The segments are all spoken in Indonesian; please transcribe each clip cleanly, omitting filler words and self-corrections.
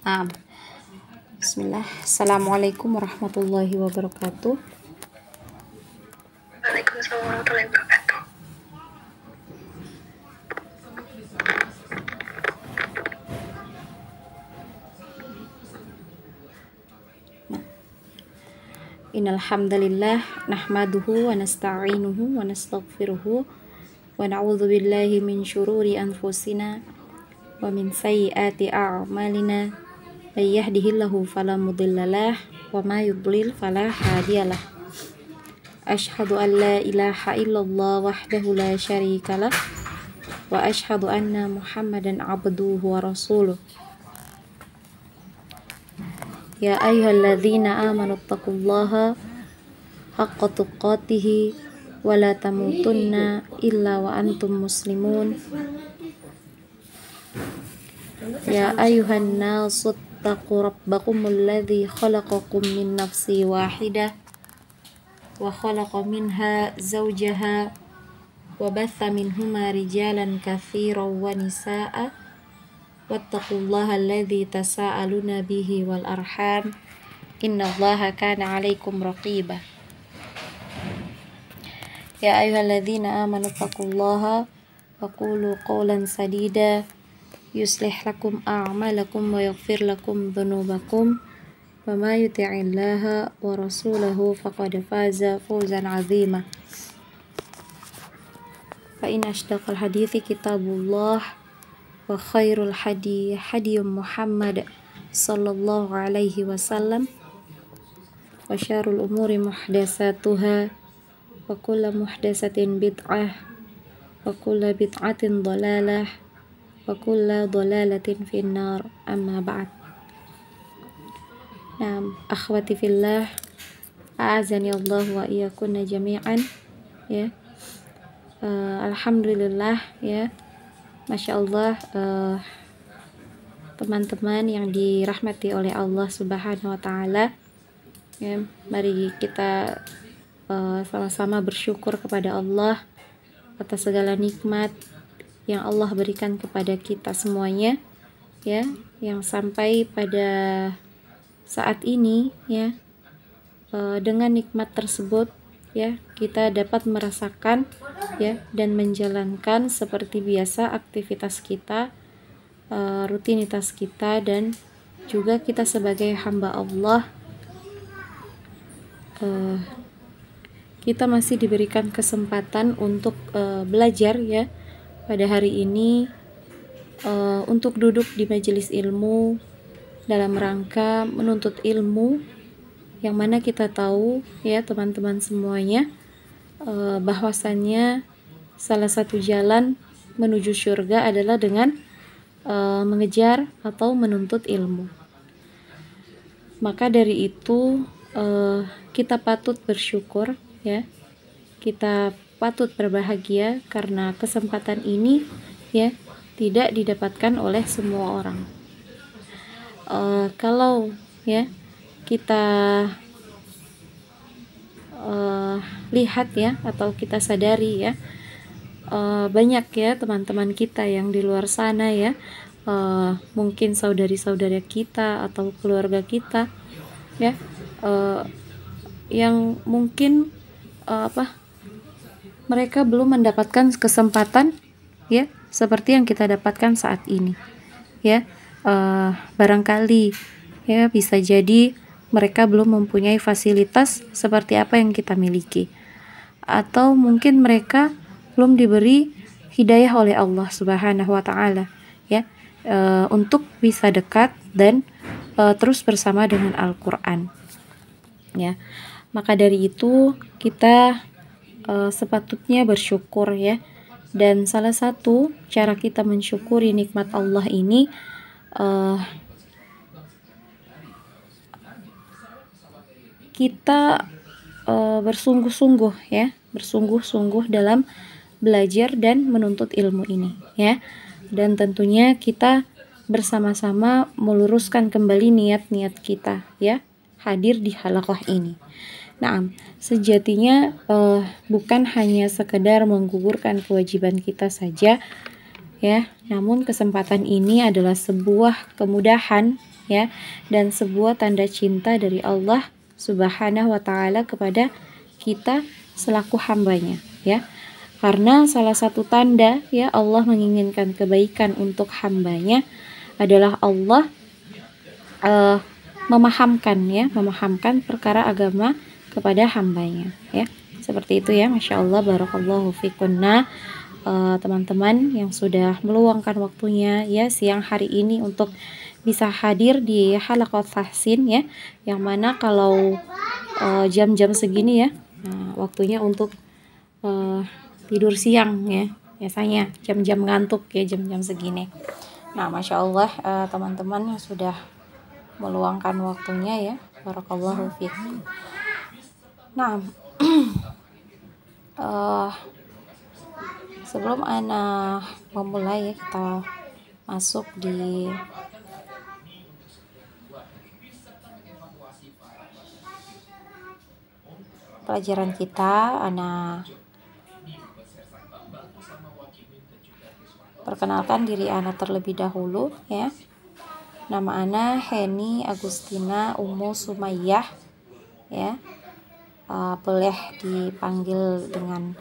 Ah, Bismillah. Assalamualaikum warahmatullahi wabarakatuh. Waalaikumsalam warahmatullahi wabarakatuh. Innal hamdalillah nahmaduhu wa nasta'inuhu wa nastaghfiruhu wa na'udzu billahi min syururi anfusina wa min sayyiati a'malina. May yahdihillahu fala mudhillalah wa may yudlil fala hadiyalah. Asyhadu an la ilaha illallah wahdahu la syarikalah wa asyhadu anna Muhammadan abduhu wa rasuluh. Ya ayyuhalladzina amanu taqullaha haqqa tuqatih wa la tamutunna illa wa antum muslimun. Ya ayyuhan nasu taqu rabbakumul ladzi khalaqakum min nafsin wahidah wa khalaqa minha zawjaha wa batha minhuma rijalan katsiran wa nisaa'a wattaqullaha alladzi tasaaluna bihi wal arham innallaha kana 'alaikum raqiba. Ya ayyuhalladzina amanu taqullaha wa qulu qawlan sadida yuslih lakum a'malakum wa yaghfir lakum dhunubakum wa may yuti'illaha wa rasulahu faqad faza fawzan 'azima. Fa in ashdaqal hadithi kitabullah wa khairul hadi Muhammad sallallahu alaihi wasallam wa syarrul umuri muhdatsatuha wa kullu muhdatsatin bid'ah wa kullu bid'atin dhalalah wa kullu dhalalatin finnar, amma ba'd. Akhwati fillah, a'azani Allah wa iyyakunna jami'an. Ya, alhamdulillah ya, Masya Allah, teman-teman yang dirahmati oleh Allah Subhanahu wa Ta'ala, ya, mari kita sama-sama bersyukur kepada Allah atas segala nikmat yang Allah berikan kepada kita semuanya, ya, yang sampai pada saat ini, ya, dengan nikmat tersebut, ya, kita dapat merasakan, ya, dan menjalankan seperti biasa aktivitas kita, rutinitas kita, dan juga kita sebagai hamba Allah, kita masih diberikan kesempatan untuk belajar, ya, pada hari ini, untuk duduk di majelis ilmu dalam rangka menuntut ilmu, yang mana kita tahu, ya, teman-teman semuanya, bahwasannya salah satu jalan menuju surga adalah dengan mengejar atau menuntut ilmu. Maka dari itu kita patut bersyukur, ya, kita patut berbahagia karena kesempatan ini, ya, tidak didapatkan oleh semua orang. Kalau, ya, kita lihat, ya, atau kita sadari, ya, banyak, ya, teman-teman kita yang di luar sana, ya, mungkin saudari-saudara kita atau keluarga kita, ya, yang mungkin mereka belum mendapatkan kesempatan, ya, seperti yang kita dapatkan saat ini, ya. Barangkali, ya, bisa jadi mereka belum mempunyai fasilitas seperti apa yang kita miliki, atau mungkin mereka belum diberi hidayah oleh Allah Subhanahu wa Ta'ala, ya, untuk bisa dekat dan terus bersama dengan Al-Quran, ya. Maka dari itu kita sepatutnya bersyukur, ya, dan salah satu cara kita mensyukuri nikmat Allah ini, kita bersungguh-sungguh, ya, bersungguh-sungguh dalam belajar dan menuntut ilmu ini, ya, dan tentunya kita bersama-sama meluruskan kembali niat-niat kita, ya, hadir di halaqah ini. Nah, sejatinya bukan hanya sekedar menggugurkan kewajiban kita saja, ya, namun kesempatan ini adalah sebuah kemudahan, ya, dan sebuah tanda cinta dari Allah Subhanahu wa taala kepada kita selaku hambanya, ya. Karena salah satu tanda ya Allah menginginkan kebaikan untuk hambanya adalah Allah memahamkan perkara agama kepada hambanya, ya. Seperti itu ya, Masya Allah, barakallahu fikum. Nah, teman-teman yang sudah meluangkan waktunya ya siang hari ini untuk bisa hadir di halaqah tahsin ya, yang mana kalau jam-jam segini ya, waktunya untuk tidur siang ya, biasanya jam-jam ngantuk ya jam-jam segini. Nah, Masya Allah, teman-teman yang sudah meluangkan waktunya ya, barakallahu fikum. Nah, sebelum Ana memulai ya, kita masuk di pelajaran kita. Ana perkenalkan diri Ana terlebih dahulu ya. Nama Ana Heni Agustina Ummu Sumayyah ya. Boleh dipanggil dengan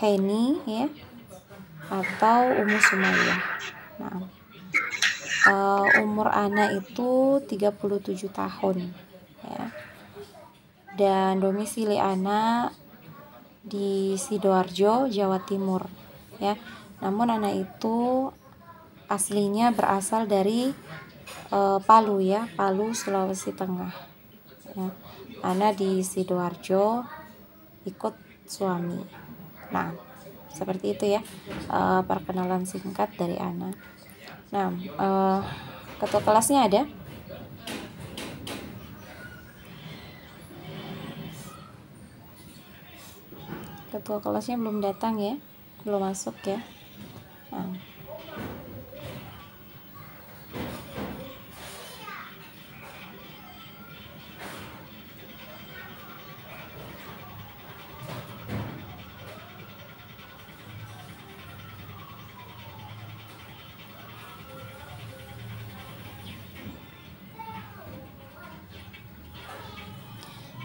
Heni ya, atau Ummu Sumayyah. Nah, umur Ana itu 37 tahun ya. Dan domisili Ana di Sidoarjo, Jawa Timur ya. Namun Ana itu aslinya berasal dari Palu ya, Palu, Sulawesi Tengah ya. Ana di Sidoarjo ikut suami. Nah, seperti itu ya, perkenalan singkat dari Ana. Nah, ketua kelasnya ada? Ketua kelasnya belum datang ya, belum masuk ya.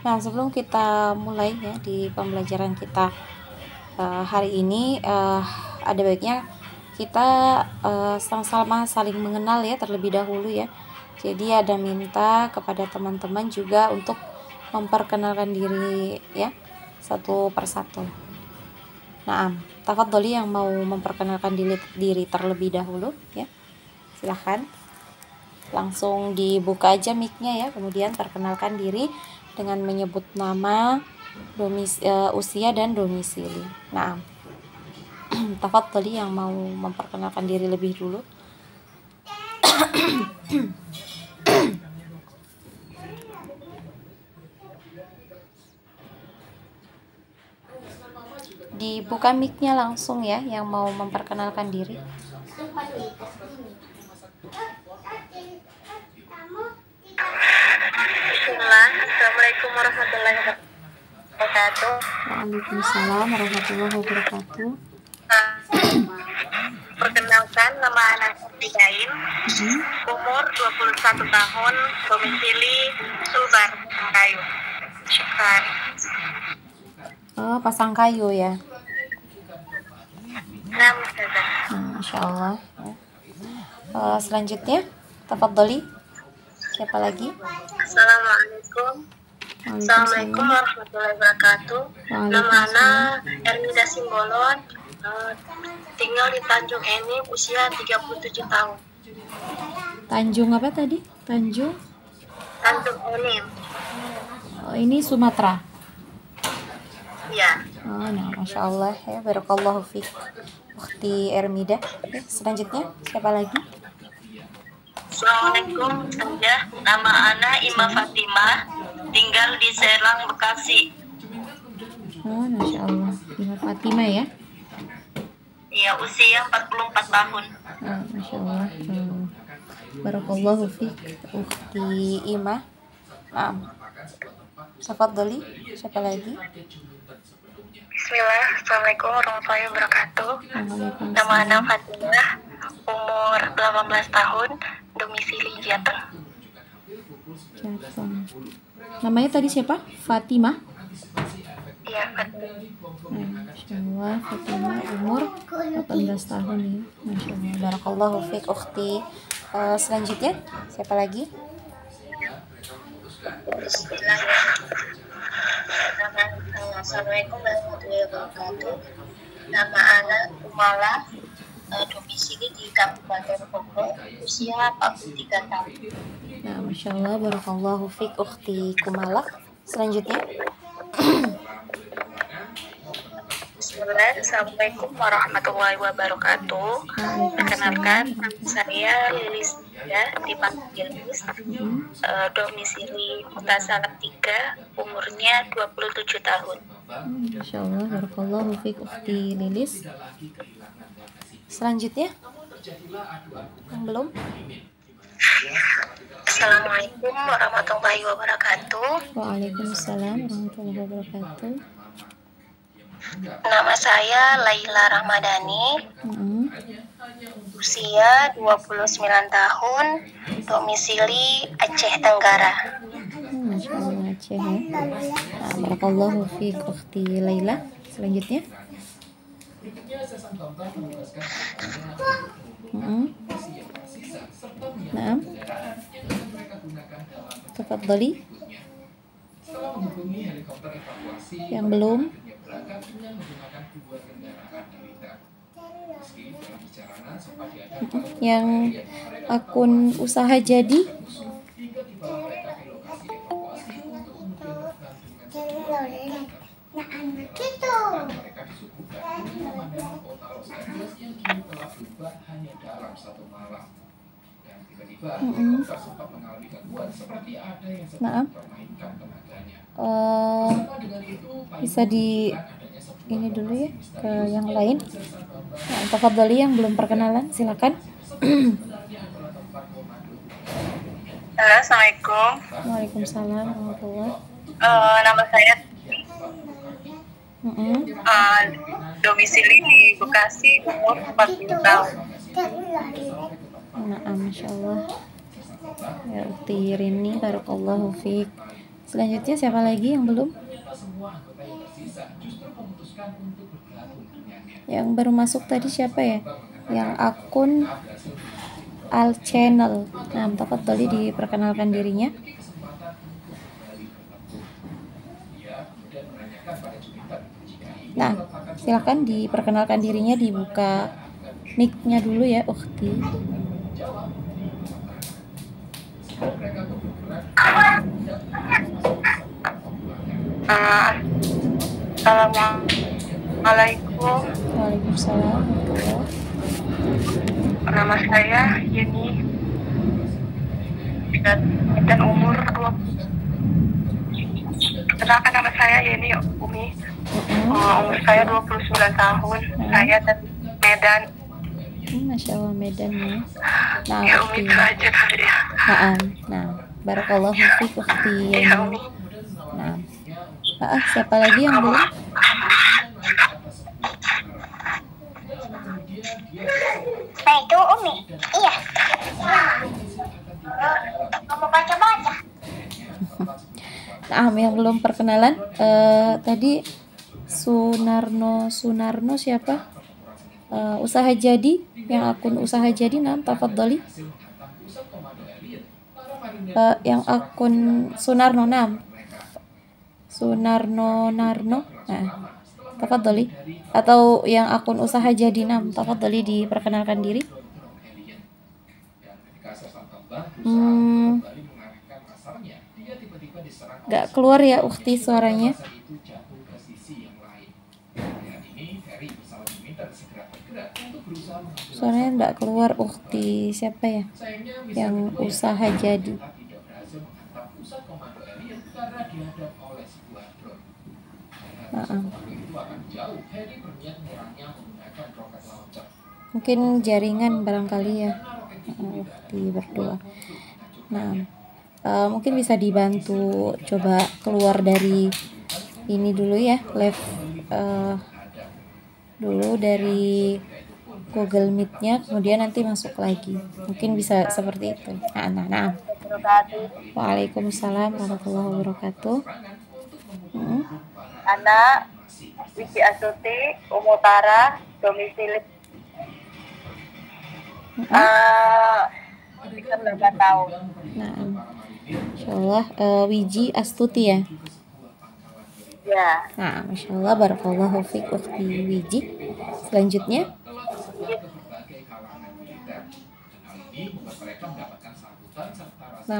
Nah, sebelum kita mulai ya di pembelajaran kita hari ini, ada baiknya kita sama-sama saling mengenal ya terlebih dahulu ya. Jadi ada minta kepada teman-teman juga untuk memperkenalkan diri ya satu persatu. Nah, tafadholi yang mau memperkenalkan diri terlebih dahulu ya. Silahkan. Langsung dibuka aja mic-nya ya, kemudian perkenalkan diri dengan menyebut nama, usia dan domisili. Nah, tafadholi yang mau memperkenalkan diri lebih dulu. Dibuka mic-nya langsung ya yang mau memperkenalkan diri. Assalamualaikum warahmatullahi wabarakatuh. Waalaikumsalam warahmatullahi wabarakatuh. Perkenalkan, nama anak Abigail, umur 21 tahun, domisili Sulbar, Pasangkayu. Syukran. Pasangkayu ya. Nah, Ustazah. Masya Allah ya. Selanjutnya tafadholi, siapa lagi? Assalamualaikum. Assalamualaikum warahmatullahi wabarakatuh. Nama Ana Ermida Simbolon, tinggal di Tanjung Enim, usia 37 tahun. Tanjung apa tadi? Tanjung Enim. Oh, ini Sumatera. Ya. Nah, Masya Allah ya, barakallahu fiik Ukhti Ermida. Selanjutnya siapa lagi? Assalamualaikum, Ustazah. Nama Ana Ima Fatimah, tinggal di Serang, Bekasi. Masya Allah, Ima Fatimah ya. Iya, usia 44 tahun. Masya Allah. Barakallahu fiik Ukhti Ima. Tafadholi, siapa lagi? Bismillah, Assalamualaikum warahmatullahi wabarakatuh. Nama Ana Fatimah, umur 18 tahun, domisili Jateng. Jateng. Namanya tadi siapa? Fatimah? Iya, Masya Allah, Fatimah umur 18 tahun nih. Masya Allah, barakallahu fiik ukhti. Selanjutnya siapa lagi? Assalamualaikum warahmatullahi wabarakatuh. Nama anak Umala, domisili di Kabupaten Bogor, usia 43 tahun. Nah, Masya Allah, barakallahu fiik ukhti Kumala. Selanjutnya Assalamualaikum warahmatullahi wabarakatuh. Perkenalkan, saya Lilis ya, dipanggil Lilis. Domisili Kota Salatiga, umurnya 27 tahun. Masya Allah, barakallahu fiik ukhti Lilis. Selanjutnya yang belum? Assalamualaikum warahmatullahi wabarakatuh. Waalaikumsalam warahmatullahi wabarakatuh. Nama saya Laila Rahmadani, usia 29 tahun, domisili Aceh Tenggara. Masya Allah, Aceh ya. Nah, barakallahu fiik ukhti Laila. Selanjutnya Naam. Tafadhali. Yang belum? Yang akun usaha jadi? Nah, bisa di ini dulu ya ke yang lain. Nah, tafadhali yang belum perkenalan, silakan. Assalamualaikum. Waalaikumsalam warahmatullahi. Nama saya domisili di Bekasi, umur 40 tahun. Nah, Masya Allah. Ya, ukhti Rini, barakallahu fiik. Selanjutnya siapa lagi yang belum? Yang baru masuk tadi siapa ya? Yang akun Al Channel. Nah, tafadhali diperkenalkan dirinya. Nah, silakan diperkenalkan dirinya, dibuka mic-nya dulu ya, ukhti. Assalamualaikum. Waalaikumsalam. Nama saya Yeni dan umur 20. Kenalkan, nama saya Yeni Umi. Umur saya 29 tahun. Saya dari Medan. Masya Allah, Medan ya. Nah, Ya Umi, itu aja kali ya. Nah, barakallahu fiik ukhti Yeni. Ya Umi. Nah, siapa lagi yang belum? Nah, itu Umi. Iya. Kamu baca-baca. Nah, yang belum perkenalan tadi Sunarno siapa? Usaha jadi, yang akun usaha jadi. Nah, tafadhali. Yang akun Sunarno Narno. Nah, tafadhali. Atau yang akun usaha jadi, tafadhali diperkenalkan diri. Gak keluar ya ukhti suaranya. Suaranya gak keluar ukhti. Siapa ya yang usaha jadi? Mungkin jaringan barangkali ya, ukhti berdua. Nah, mungkin bisa dibantu coba keluar dari ini dulu ya, live dulu dari Google Meet-nya, kemudian nanti masuk lagi. Mungkin bisa seperti itu. Nah. Waalaikumsalam warahmatullahi wabarakatuh. Anak Wiji Astuti Umutara domisili 8 tahun. Nah, insyaallah Wiji Astuti ya. Ya. Nah, Masya Allah, barakallahu fiik ukhti Wiji. Selanjutnya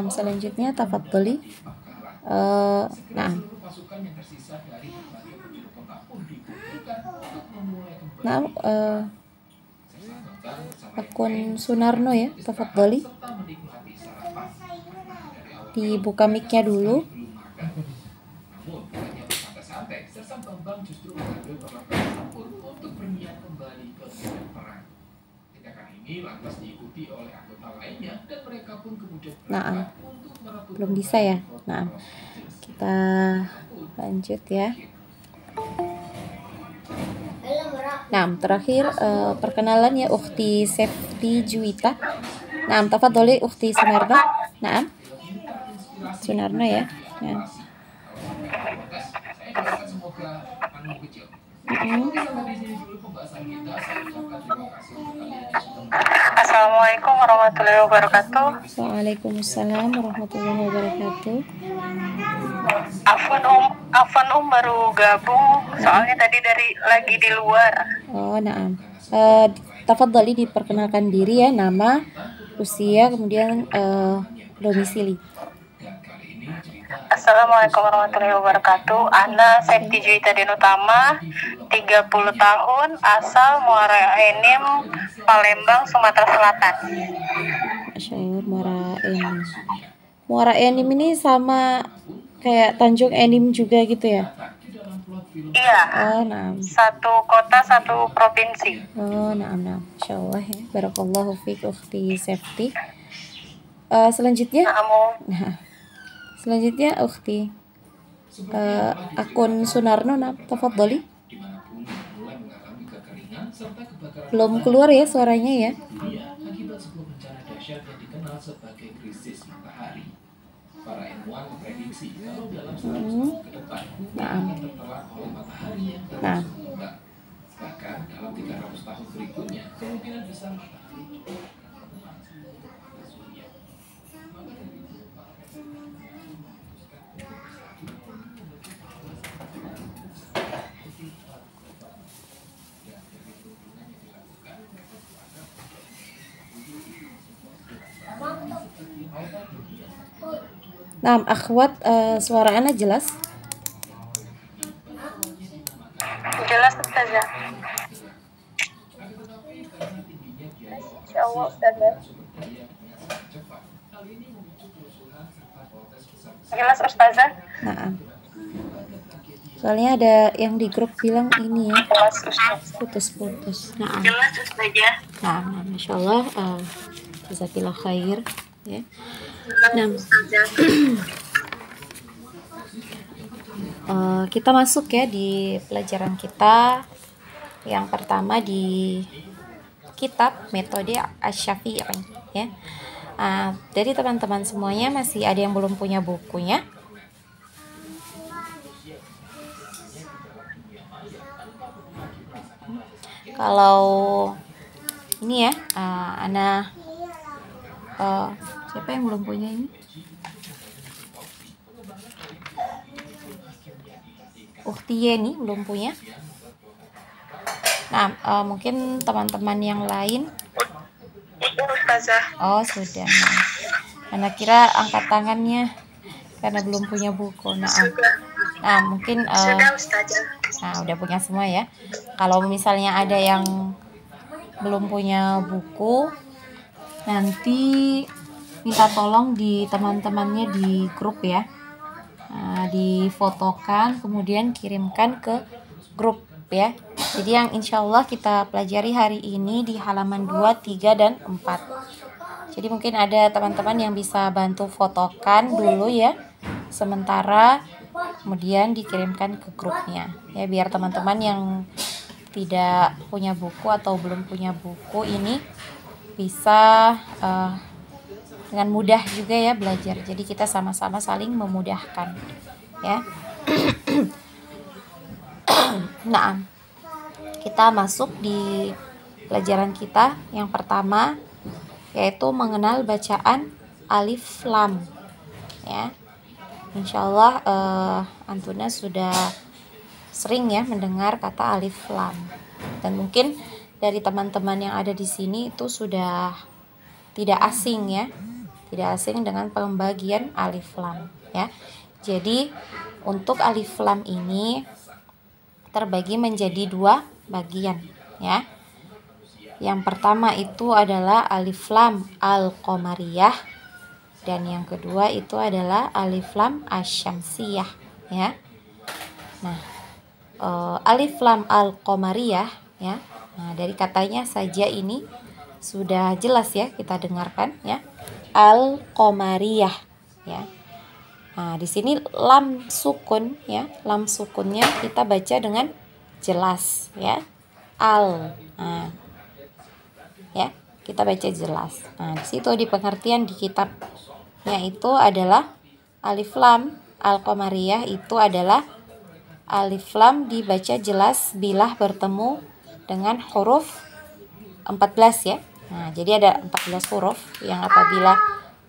selanjutnya tafadholi. Akun Sunarno ya, tafadholi. Dibuka mic-nya dulu. Nah, belum bisa ya. Nah, kita lanjut ya. Nah, terakhir perkenalan ya ukhti Sefti Juwita. Nah, tafadholi ukhti Sunarno. Nah, Sunarno ya. Nah. Assalamualaikum warahmatullahi wabarakatuh. Waalaikumsalam warahmatullahi wabarakatuh. Afwan baru gabung, soalnya tadi lagi di luar. Oh, naam. Tafadhali diperkenalkan diri ya, nama, usia, kemudian domisili. Assalamualaikum warahmatullahi wabarakatuh. Ana Septi Juwita Denutama, 30 tahun, asal Muara Enim, Palembang, Sumatera Selatan. Masya Allah, Muara Enim. Muara Enim ini sama kayak Tanjung Enim juga gitu ya? Iya. Oh, naam. Satu kota, satu provinsi. Oh, naam. Masya Allah ya. Barakallahu fiik ukhti Septi. Selanjutnya. Selanjutnya ukhti akun Sunarno, tafadholi. Belum keluar ya suaranya ya. Nah. Nah, akhwat, suara ana jelas? Jelas, Ustazah. Insyaallah, Ustazah. Jelas, Ustazah. Nah, soalnya ada yang di grup bilang ini ya, putus-putus. Nah, jelas, Ustazah. Nah, Masya Allah, jazakallah khair ya. Nah, kita masuk ya di pelajaran kita yang pertama di kitab metode Asy-Syafi'i ya. Jadi teman-teman semuanya masih ada yang belum punya bukunya. Kalau ini ya, siapa yang belum punya ini? Ukhti Yeni belum punya. Nah, mungkin teman-teman yang lain. Oh, sudah. Karena kira angkat tangannya karena belum punya buku. Nah, mungkin udah punya semua ya. Kalau misalnya ada yang belum punya buku, nanti minta tolong di teman-temannya di grup ya. Difotokan kemudian kirimkan ke grup ya. Jadi yang insya Allah kita pelajari hari ini di halaman 2, 3, dan 4. Jadi mungkin ada teman-teman yang bisa bantu fotokan dulu ya sementara, kemudian dikirimkan ke grupnya ya, biar teman-teman yang tidak punya buku atau belum punya buku, ini bisa dengan mudah juga ya belajar. Jadi kita sama-sama saling memudahkan ya. Nah, kita masuk di pelajaran kita yang pertama, yaitu mengenal bacaan alif lam ya. Insyaallah Antuna sudah sering ya mendengar kata alif lam, dan mungkin dari teman-teman yang ada di sini itu sudah tidak asing ya, tidak asing dengan pembagian alif lam ya. Jadi untuk alif lam ini terbagi menjadi 2 bagian ya. Yang pertama itu adalah alif lam al-qamariyah, dan yang kedua itu adalah alif lam asy-syamsiyah ya. Nah, alif lam al-qamariyah ya. Nah, dari katanya saja ini sudah jelas ya, kita dengarkan ya. Al-qamariyah ya. Nah, di sini lam sukun ya. Lam sukunnya kita baca dengan jelas ya. Al. Nah, ya, kita baca jelas. Nah, di situ di pengertian di kitabnya itu adalah alif lam al-qamariyah itu adalah alif lam dibaca jelas bila bertemu dengan huruf 14 ya. Nah, jadi ada 14 huruf yang apabila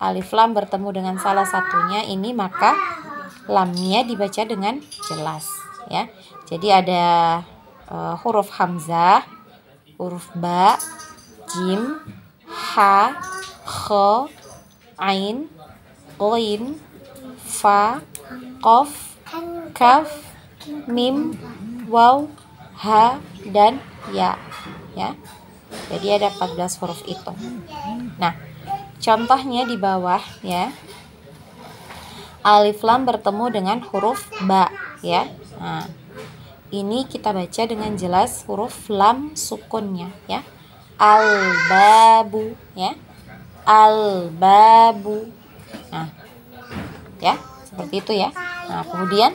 alif lam bertemu dengan salah satunya ini, maka lamnya dibaca dengan jelas ya. Jadi ada huruf hamzah, huruf ba, jim, ha, kha, ain, ghain, fa, qaf, kaf, mim, waw, ha, dan ya ya. Jadi ada 14 huruf itu. Nah, contohnya di bawah ya. Alif lam bertemu dengan huruf ba ya. Nah, ini kita baca dengan jelas huruf lam sukunnya ya. Al-babu ya. Al-babu. Nah, ya, seperti itu ya. Nah, kemudian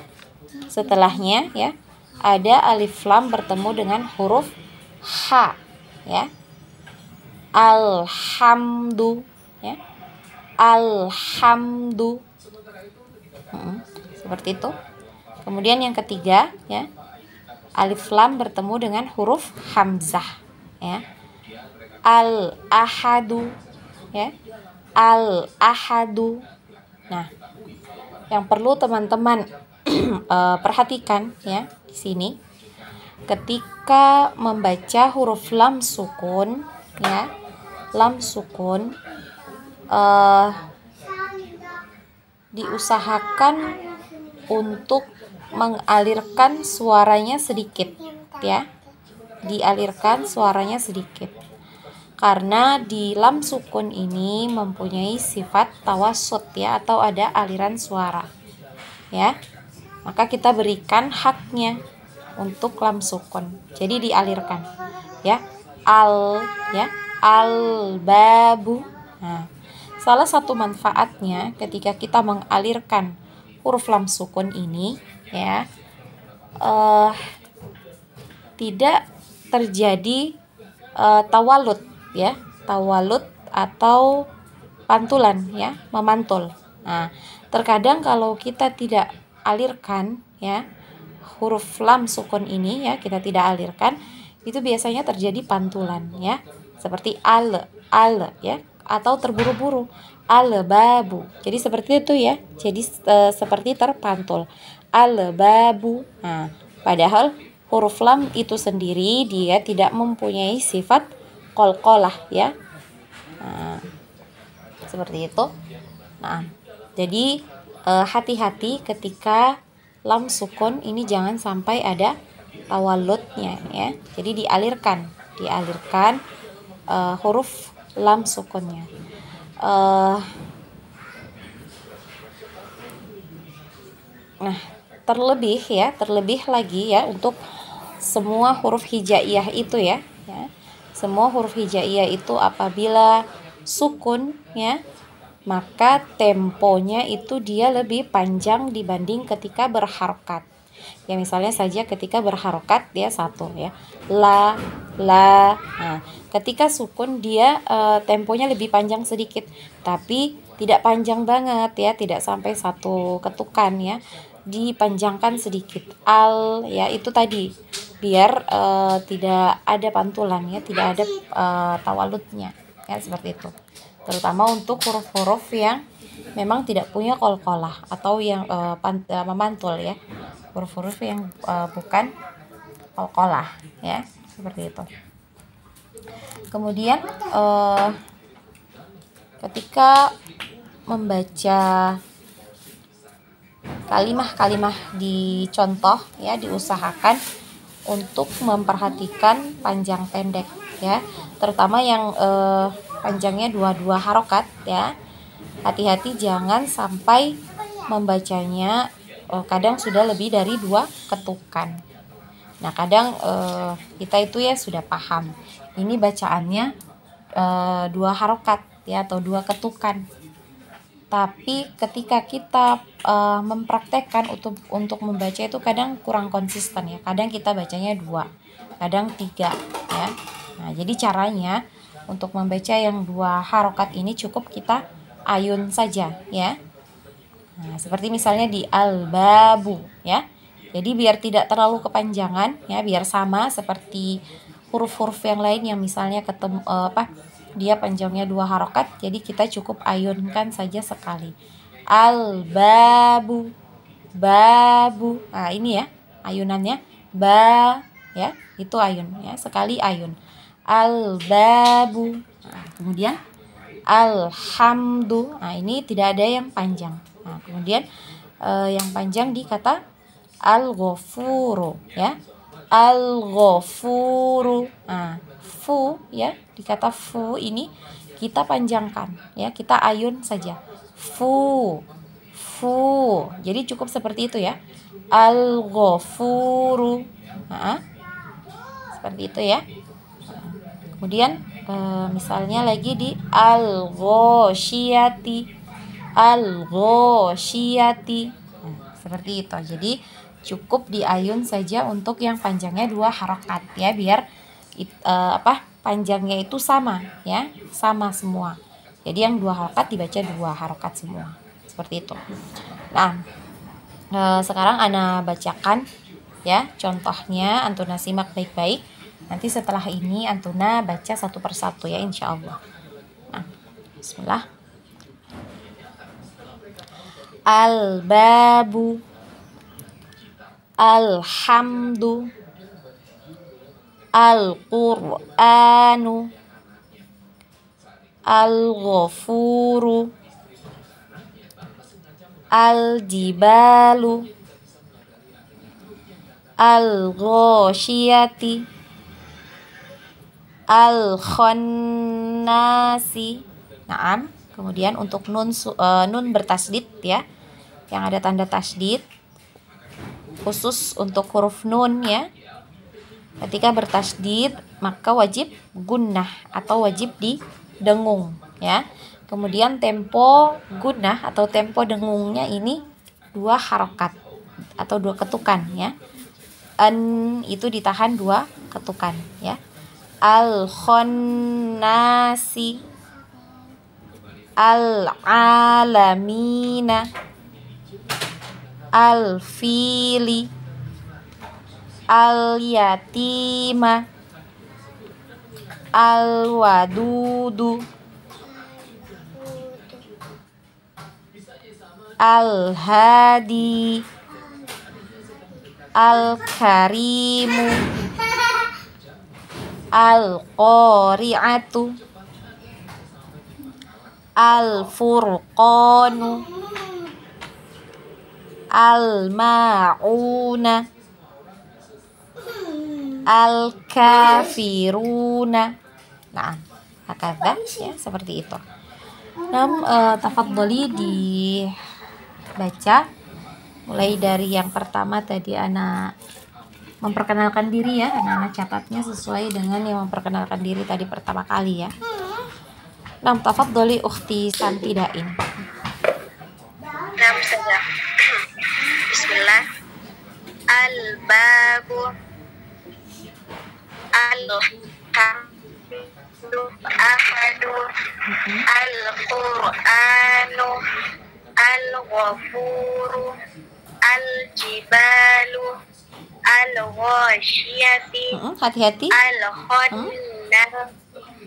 setelahnya ya, ada alif lam bertemu dengan huruf ha ya. Alhamdu ya. Alhamdu. Seperti itu. Kemudian yang ketiga ya, alif lam bertemu dengan huruf hamzah ya. Al-ahadu ya. Al-ahadu. Nah, yang perlu teman-teman perhatikan ya di sini, ketika membaca huruf lam sukun ya, lam sukun diusahakan untuk mengalirkan suaranya sedikit ya, dialirkan suaranya sedikit, karena di lam sukun ini mempunyai sifat tawassut ya, atau ada aliran suara ya. Maka kita berikan haknya untuk lam sukun, jadi dialirkan ya. Al ya, al babu. Nah, salah satu manfaatnya ketika kita mengalirkan huruf lam sukun ini ya, tidak terjadi tawalut ya, tawalut atau pantulan ya, memantul. Nah, terkadang kalau kita tidak alirkan ya huruf lam sukun ini ya, kita tidak alirkan, itu biasanya terjadi pantulan ya, seperti al ya, atau terburu-buru al babu. Jadi seperti itu ya, jadi seperti terpantul al babu. Nah, padahal huruf lam itu sendiri dia tidak mempunyai sifat qalqalah ya. Nah, seperti itu. Nah, jadi hati-hati ketika lam sukun ini, jangan sampai ada tawalutnya ya. Jadi dialirkan huruf lam sukunnya. Nah, terlebih lagi ya untuk semua huruf hijaiyah itu ya. Semua huruf hijaiyah itu apabila sukun ya, maka temponya itu dia lebih panjang dibanding ketika berharokat. Ya misalnya saja ketika berharokat dia satu ya, la. Nah, ketika sukun dia temponya lebih panjang sedikit, tapi tidak panjang banget ya, tidak sampai satu ketukan ya, dipanjangkan sedikit. Al ya itu tadi biar tidak ada pantulan ya, tidak ada tawaludnya ya, seperti itu. Terutama untuk huruf-huruf yang memang tidak punya qalqalah atau yang memantul ya, huruf-huruf yang bukan qalqalah ya, seperti itu. Kemudian ketika membaca kalimah-kalimah di contoh ya, diusahakan untuk memperhatikan panjang pendek ya, terutama yang panjangnya 22 harokat ya. Hati-hati jangan sampai membacanya kadang sudah lebih dari 2 ketukan. Nah kadang kita itu ya sudah paham ini bacaannya 2 harokat ya, atau 2 ketukan, tapi ketika kita mempraktekkan untuk membaca itu kadang kurang konsisten ya, kadang kita bacanya 2, kadang 3 ya. Nah jadi caranya untuk membaca yang 2 harokat ini cukup kita ayun saja ya. Nah, seperti misalnya di al-babu ya. Jadi biar tidak terlalu kepanjangan ya, biar sama seperti huruf-huruf yang lain yang misalnya ketemu dia panjangnya 2 harokat, jadi kita cukup ayunkan saja sekali. Al-babu, babu. Nah, ini ya ayunannya ba ya, itu ayun ya, sekali ayun. Al-babu. Nah, kemudian alhamdu. Nah, ini tidak ada yang panjang. Nah, kemudian yang panjang di kata al-ghafuru ya. Al-ghafuru. Nah, fu ya, di kata fu ini kita panjangkan ya, kita ayun saja. Fu. Jadi cukup seperti itu ya. Al-ghafuru. Nah, seperti itu ya. Kemudian misalnya lagi di al-ghoshiyati. Seperti itu. Jadi cukup diayun saja untuk yang panjangnya 2 harokat ya, biar panjangnya itu sama ya, sama semua. Jadi yang 2 harokat dibaca 2 harokat semua. Seperti itu. Nah, sekarang Ana bacakan ya contohnya, Antuna simak baik-baik. Nanti setelah ini Antuna baca satu persatu ya, insya Allah. Nah, bismillah. Al-babu, alhamdu, al-qur'anu, al-ghafuru, al-jibalu, al-ghoshiyati, al-khannasi. Naam. Kemudian untuk nun bertasdid ya, yang ada tanda tasdid, khusus untuk huruf nun ya. Ketika bertasdid maka wajib gunnah atau wajib didengung ya. Kemudian tempo gunnah atau tempo dengungnya ini 2 harokat atau 2 ketukan ya. An itu ditahan 2 ketukan ya. Al-khannasi, al-alamina, al-fili, al-yatima, al-wadudu, al-hadi, al-karimu, al-qari'atu, al-furqanu, al-ma'una, al-kafiruna. Nah, hakadha ya, seperti itu. Tafadholi dibaca mulai dari yang pertama tadi Ana memperkenalkan diri ya, Ana catatnya sesuai dengan yang memperkenalkan diri tadi pertama kali ya. Tafadholi ukhti Santi Dain. Bismillah. Al-babu, al-hamdu, ahadu, al-Qur'anu, al-Ghafuru, al-Jibalu, al-Ghashiyati, Hati-hati. al-Khannas.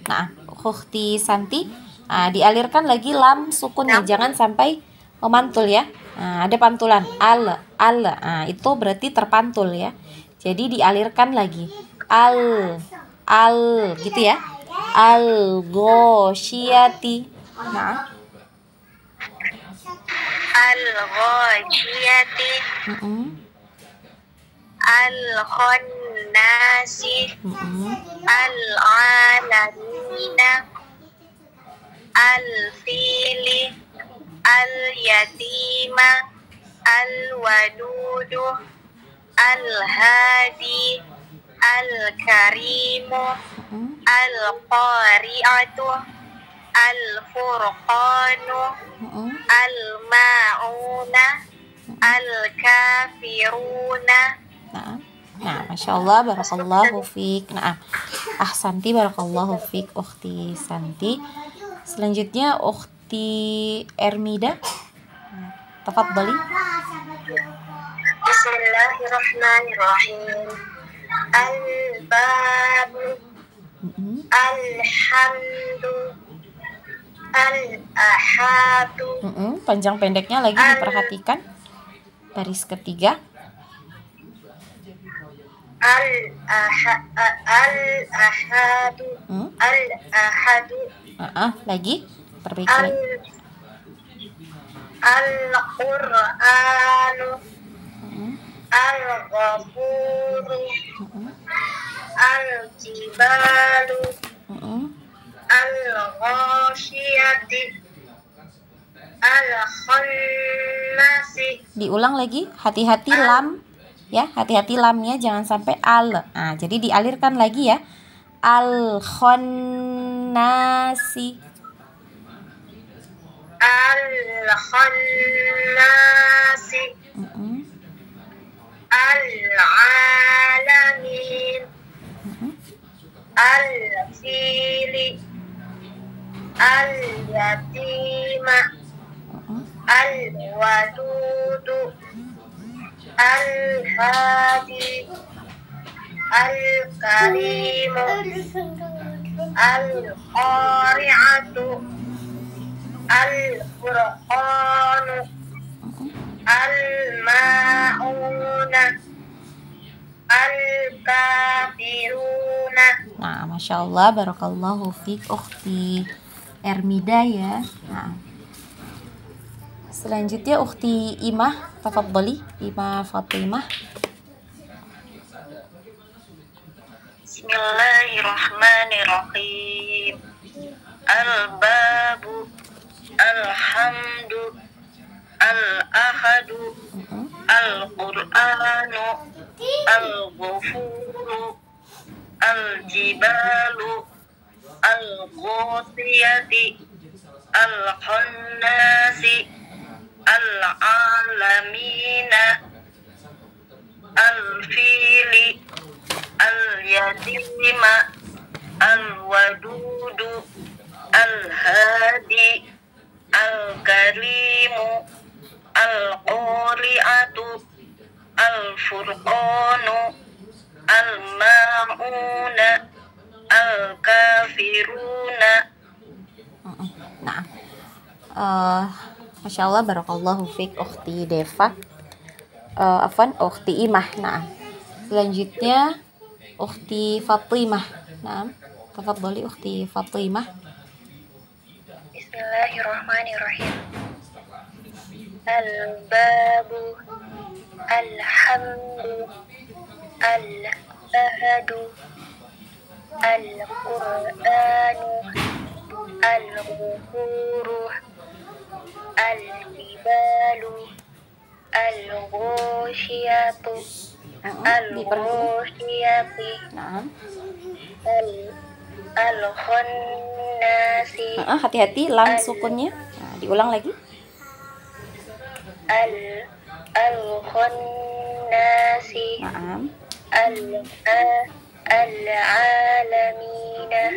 Nah, Ukhti Santi, dialirkan lagi lam sukunnya, jangan sampai memantul ya. Nah, ada pantulan al. Nah, itu berarti terpantul ya. Jadi dialirkan lagi al gitu ya. Al-Ghoshiyati. Nah, al-Ghashiyati, al-Khannasi, al-Alamina, al-Fili, al-Yatima, al-Wadudu, al-Hadi, al-Karimu, al-Qari'atu, al-Furqanu, al-Ma'una, al-Kafiruna. Nah, Masya Allah, barakallahu fiik. Nah, ahsanti, barakallahu fiik, Ukhti Santi. Selanjutnya Ukhti Ermida, tafadhali. Bismillahirrahmanirrahim. Al-babu, al-hamdu, al-ahadu. Panjang pendeknya lagi diperhatikan. Baris ketiga. Al-ahadu, al-ahadu. Lagi perbaiki lagi. Al-Qur'anu, al-Ghafuru, al-Jibalu, al-Ghashiyati, al-Khannasi. Diulang lagi, hati-hati lam ya, hati-hati lamnya jangan sampai al. Nah, jadi dialirkan lagi ya. Al-Khannasi, al-Khannasi, al-Alamin, al-Fili, al-Yatima, al-Wadudu, al-Hadi, al-Karimu, al-Qari'atu, al-Furqanu, al-Ma'una, al-Kafiruna. Nah, Masya Allah, barakallahu fiik, Ukhti Ermida ya. Nah, selanjutnya Ukhti Imah, tafadhali, Imah Fatimah. Bismillahirrahmanirrahim. Al-babu, alhamdu, al-ahadu, al-Qur'anu, al-Ghafuru, al-Jibalu, al-Ghosiyati, al-Khannasi, al-Alamina, al-Fili, al-Yatima, al-Wadudu, al-Hadi, al-Karimu, al-Qari'atu, al-Furqanu, al-Ma'una, al-Kafiruna. Nah, Masya Allah, barakallahu fiik, Ukhti Deva. Ukhti Imah. Nah, selanjutnya Ukhti Fatimah. Nah, tafadhali Ukhti Fatimah. Bismillahirrahmanirrahim. Al-babu, alhamdu, al-ahadu, al-Qur'anu, al-Ghafuru, al-Jibalu, al-Ghoshiyatu, al-Ghoshiyati, al-Khannasi. Hati-hati lam sukunnya. Nah, diulang lagi. Al-Khannasi, nasi. Naam. Al-alamina.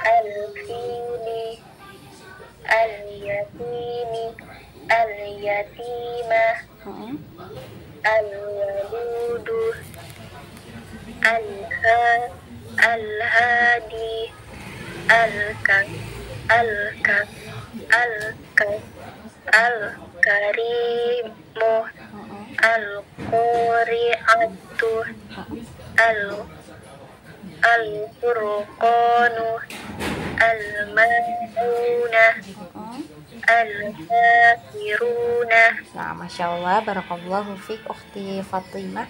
Al-fili. Al-yatimi. Al-yatimah. Al-waludu. Al-hadi. Al-karimu. Al-quri'atu. Al-furqanu. Al-ma'una. Al-kafiruna. Nah, Masya Allah, barakallahu fiik ukhti Fatimah.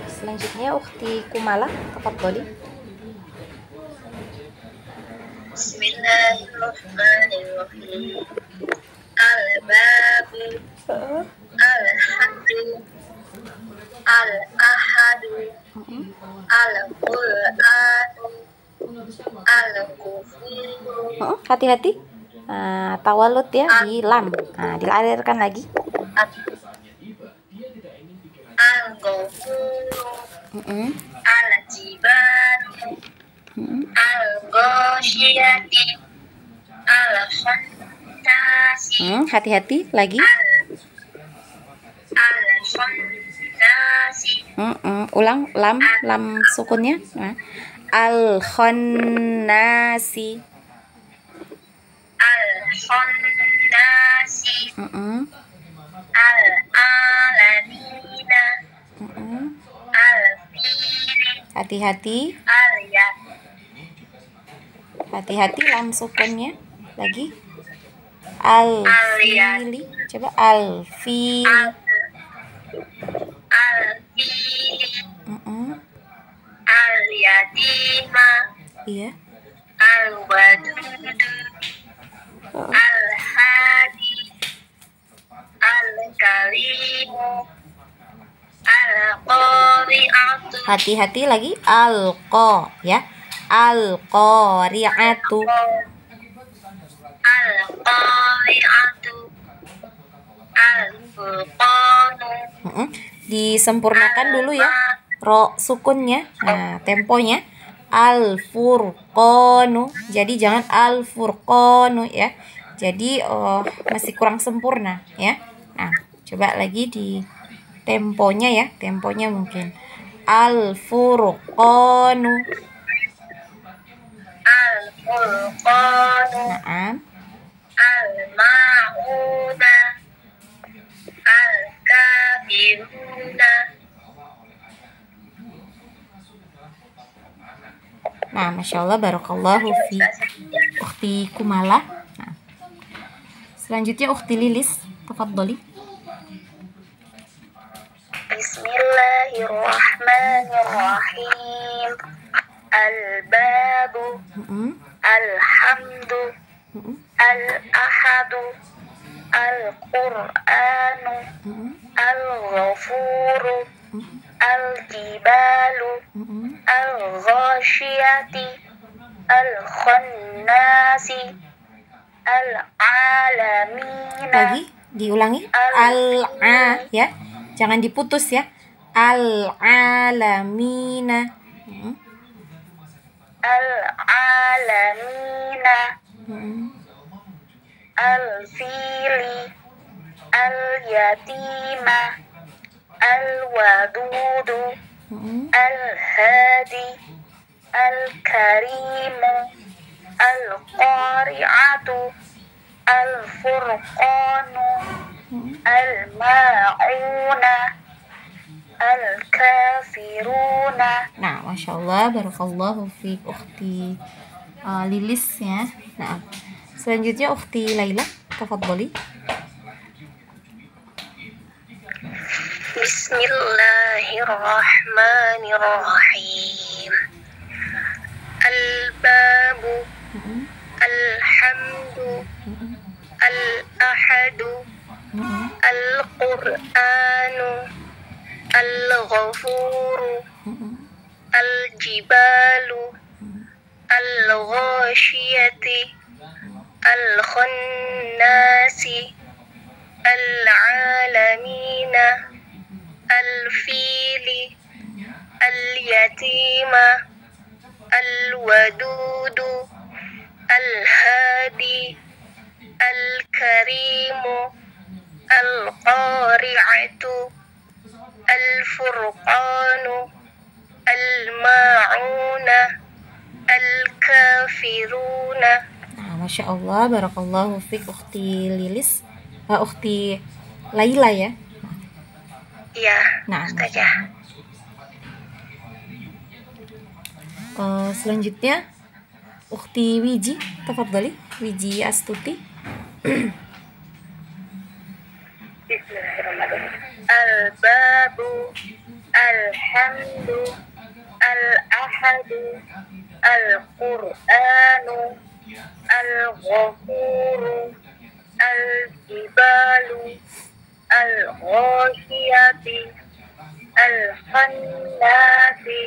Selanjutnya ukhti Kumala, tafadholi. Bismillahirrahmanirrahim. Al-babu. Al-hadu. Al-ahadu. Al-qur'anu. Al-kufiru. Hati-hati. Nah, tawalud ya di lam. Nah, dialirkan lagi. Al-ghafuru. Al-jibanu. Al-ghasyiyati. Al-khannasi. Hati-hati lagi. Al-khannasi. Ulang lam sukunnya. Nah. Al-khannasi. Al-khannasi. Al-alamina. Al-fili. Hati-hati. Hati-hati lam sukunnya. Lagi. Al-fili. Coba al-fili. Al-fili. Al-yatima. Iya. Al-wadudu. Al-hadi. Al-karimu. Al-qari'atu. Hati-hati lagi. Al-qa ya. Al-qari'atu. Al-qari'atu. Al-furqanu. Disempurnakan dulu ya ro sukunnya. Nah, temponya al-furqanu. Jadi jangan al-furqanu ya. Jadi masih kurang sempurna ya. Nah, coba lagi di temponya ya. Temponya mungkin al-furqanu. Al-furqanu. Naam. Al-ma'una. Al-kafiruna. Nah, Masya Allah, barakallahu fi ukhti Kumala. Nah, selanjutnya ukhti Lilis, tafadholi. Bismillahirrahmanirrahim. Al-babu. Alhamdu. Al-ahadu. Al-qur'anu. Al-ghafuru. Al-jibalu. Al-ghasyiyati. Al-khannasi. Al-alamina. Lagi diulangi al-a ya. Jangan diputus ya. Al-alamina. Al-alamina. Al-fili. Al-yatima. Al-wadudu. Al-hadi. Al-karimu. Al-qari'atu. Al-furqanu. Al-ma'una. Al-kafiruna. Nah, Masya Allah, barakallahu fiik ukhti Lilis ya. Nah, selanjutnya ukhti Laila, tafadholi. Bismillahirrahmanirrahim. Al-babu. Alhamdu. Al-ahadu. Al-qur'anu. Al-ghafuru. Al-jibalu. Al-ghasyiyati. Al-khannasi. Al-alamina. al-fili, al-yatima, al-wadudu, al-hadi, al-karimu, al-qari'atu, al-furqanu, al-ma'una, al-kafiruna. Nah, Masya Allah, barakallahu fiik ukhti Lilis, ukhti Laila ya. Iya, Nah, Ustazah. selanjutnya ukhti Wiji, tafadhali, Wiji Astuti. Bismillahirrahmanirrahim. Al-babu, alhamdu, al-ahadu, al-qur'anu, al-ghafuru, al-jibalu, al-ghashiyati, al-khannasi,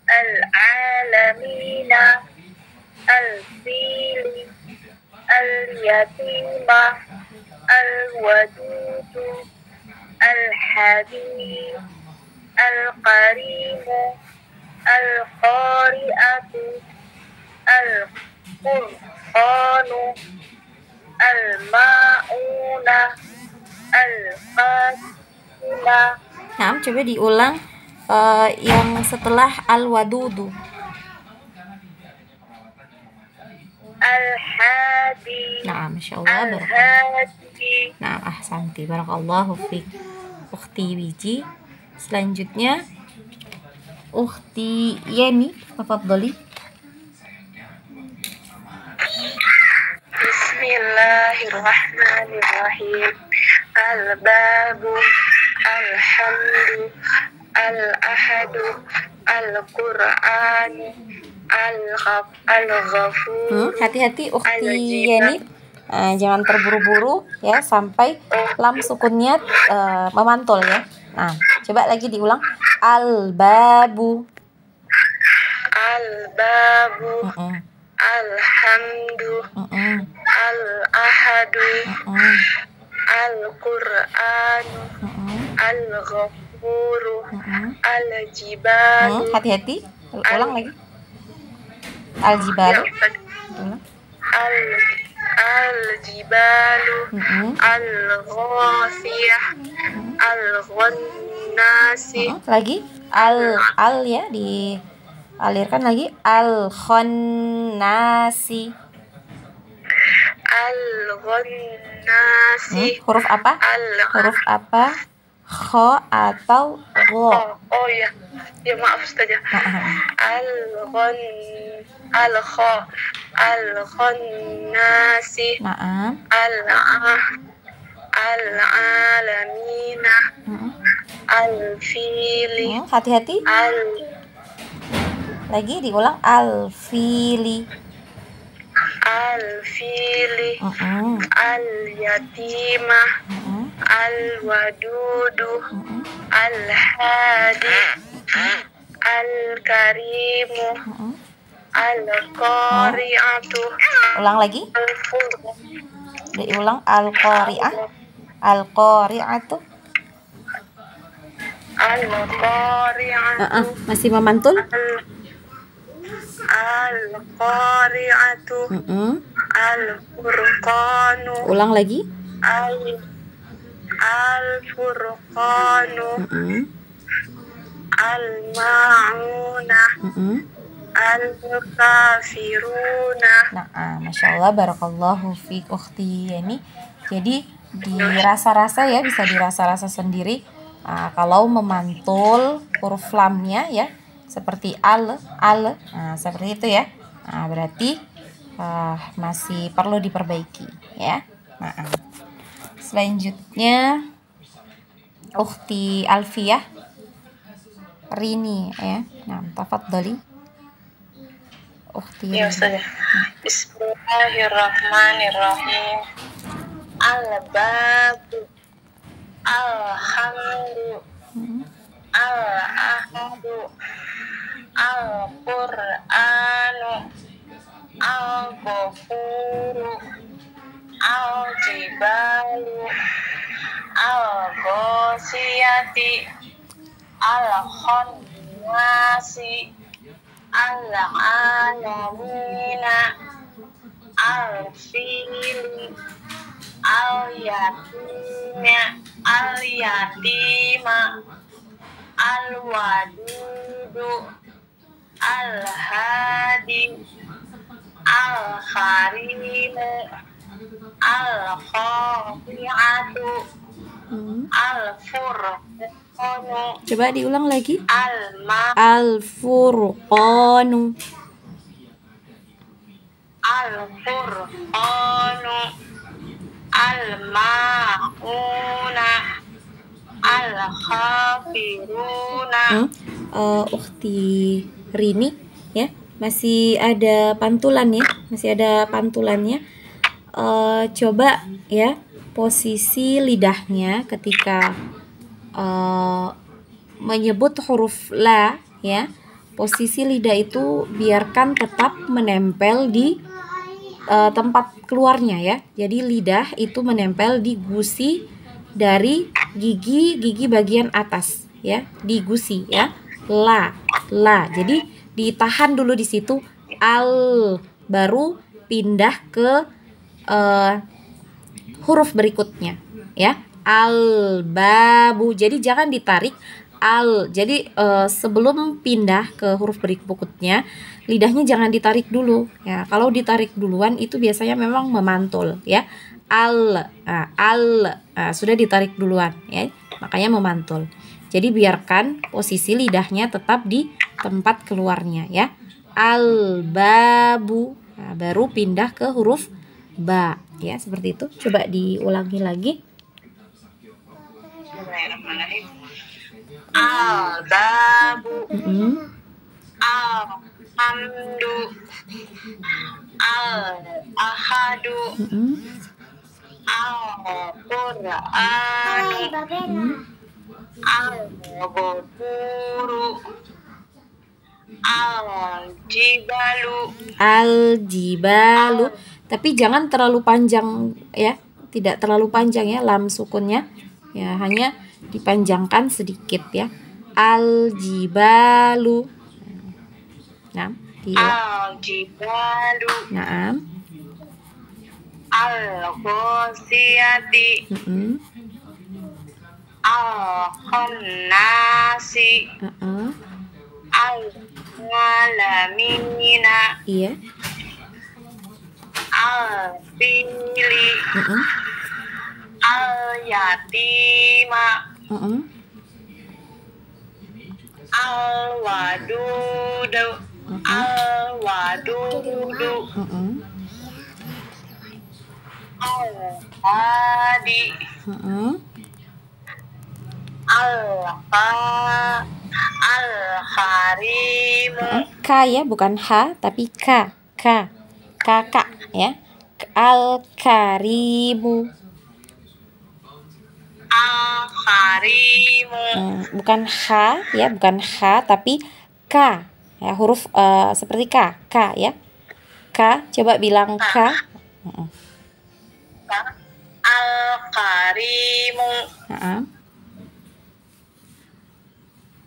al-alamina, al-fili, al-yatima, al-wadudu, al-habib, al-karimu, al-qari'atu, al-qur'anu, al-ma'una, al-fatima. Nah, coba diulang yang setelah al-wadudu. Al-hadi. Nah, Masya Allah, Al-hadi. Nah, ahsanti, barakallahu fiik ukhti Wiji. Selanjutnya ukhti Yeni, tafadhali. Bismillahirrahmanirrahim. Al-babu, alhamdu, al-ahadu, al-qur'anu, al-ghafur. Hati-hati ukhti Yeni, jangan terburu-buru ya sampai lam sukunnya memantul ya. Nah, coba lagi diulang. Al-babu. Al-babu, alhamdu, al-ahadu, al-qur'anu, al-ghafuru, al-jibalu. Hati-hati, ulang lagi. Al-jibalu. Al-jibalu, al-ghasiyah, al-ghannasi. Lagi al ya, dialirkan lagi. Al-khannasi. Al-ghannasi. Huruf apa? Huruf apa? Kho atau gho? Oh ya, ya maaf Ustazah. Al-khannasi. Naam. Al-alamina. Al-fili. Hati-hati. Lagi diulang. Al-fili. Al-fili. Al-yatima. Al-wadudu. Al-hadi. Al-karimu. Al-qari'atu. Ulang lagi. Diulang. Al-qari'ah. Al-qari'atu. Al-qari'atu. Masih memantul. Al-qari'atu. Al-furqanu. Ulang lagi. Al-furqanu. Al-ma'una. Al-kafiruna. Nah, Masya Allah, barakallahu fiik ukhti Yani. Jadi dirasa-rasa ya, bisa dirasa-rasa sendiri. Kalau memantul huruf lamnya ya, seperti al, nah, seperti itu ya. Nah, berarti masih perlu diperbaiki ya. Nah, selanjutnya ukhti Alfiyah Rini ya. Nah, tafadhali ukhti Ya Ustazah. Bismillahirrahmanirrahim. Al-babu, alhamdu, al-ahadu, al-qur'anu, al-ghafuru, al-jibalu, al-ghosiyati, al-khonnasi, al-alamina, al-fili, al-yatima, al-yatima, al-wadudu, al-hadi, al-kharimu, al-khafi'atu, al-furqanu, Coba diulang lagi. al-ma, Al-furqanu. al-furqanu, al-ma'una, al-khafiruna. Ukhti Rini ya, masih ada pantulannya. Coba ya posisi lidahnya ketika menyebut huruf la ya. Posisi lidah itu biarkan tetap menempel di tempat keluarnya ya. Jadi lidah itu menempel di gusi dari gigi bagian atas ya, di gusi ya. La. Jadi ditahan dulu di situ, al, baru pindah ke huruf berikutnya ya. Al babu. Jadi jangan ditarik al. Jadi sebelum pindah ke huruf berikutnya, lidahnya jangan ditarik dulu ya. Kalau ditarik duluan itu biasanya memang memantul ya. Sudah ditarik duluan ya, makanya memantul. Jadi biarkan posisi lidahnya tetap di tempat keluarnya ya. Al babu. Nah, baru pindah ke huruf ba ya, seperti itu. Coba diulangi lagi. Al-babu, al-hamdu, al-ahadu, al-qur'anu, al-ghafuru, Al-jibalu. Tapi jangan terlalu panjang ya, tidak terlalu panjang ya lam sukunnya ya, hanya dipanjangkan sedikit ya. Al-jibalu. Nah, al-jibalu, Naam. al-ghosiyati, al-khonnasi, al-alamina, Iya. al-fili, al-yatima, al-wadudu, al-wadudu, al-hadi, al-harimu. Ka ya, bukan ha, tapi ka. Kakak ya. Al-karimu. Al-karimu. Bukan ha ya, bukan ha, tapi ka ya, huruf seperti ka ya. Ka, coba bilang ka. Al-karimu,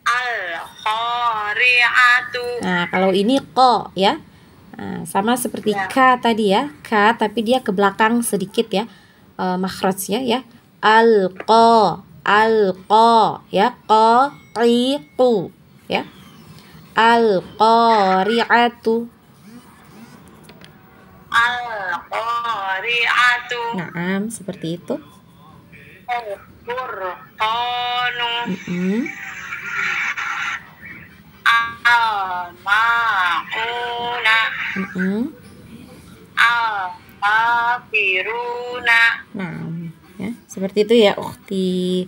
al-khari'atu. Nah, kalau ini ko ya, sama seperti ka tadi ya, ka tapi dia ke belakang sedikit ya, makhrajnya ya. Al-qa ya, qariqu ya. Al-qari'atu. Al-qari'atu. Nah, seperti itu. Al-furqanu. Al-ma'una. Al-kafiruna. Nah, ya, seperti itu ya ukhti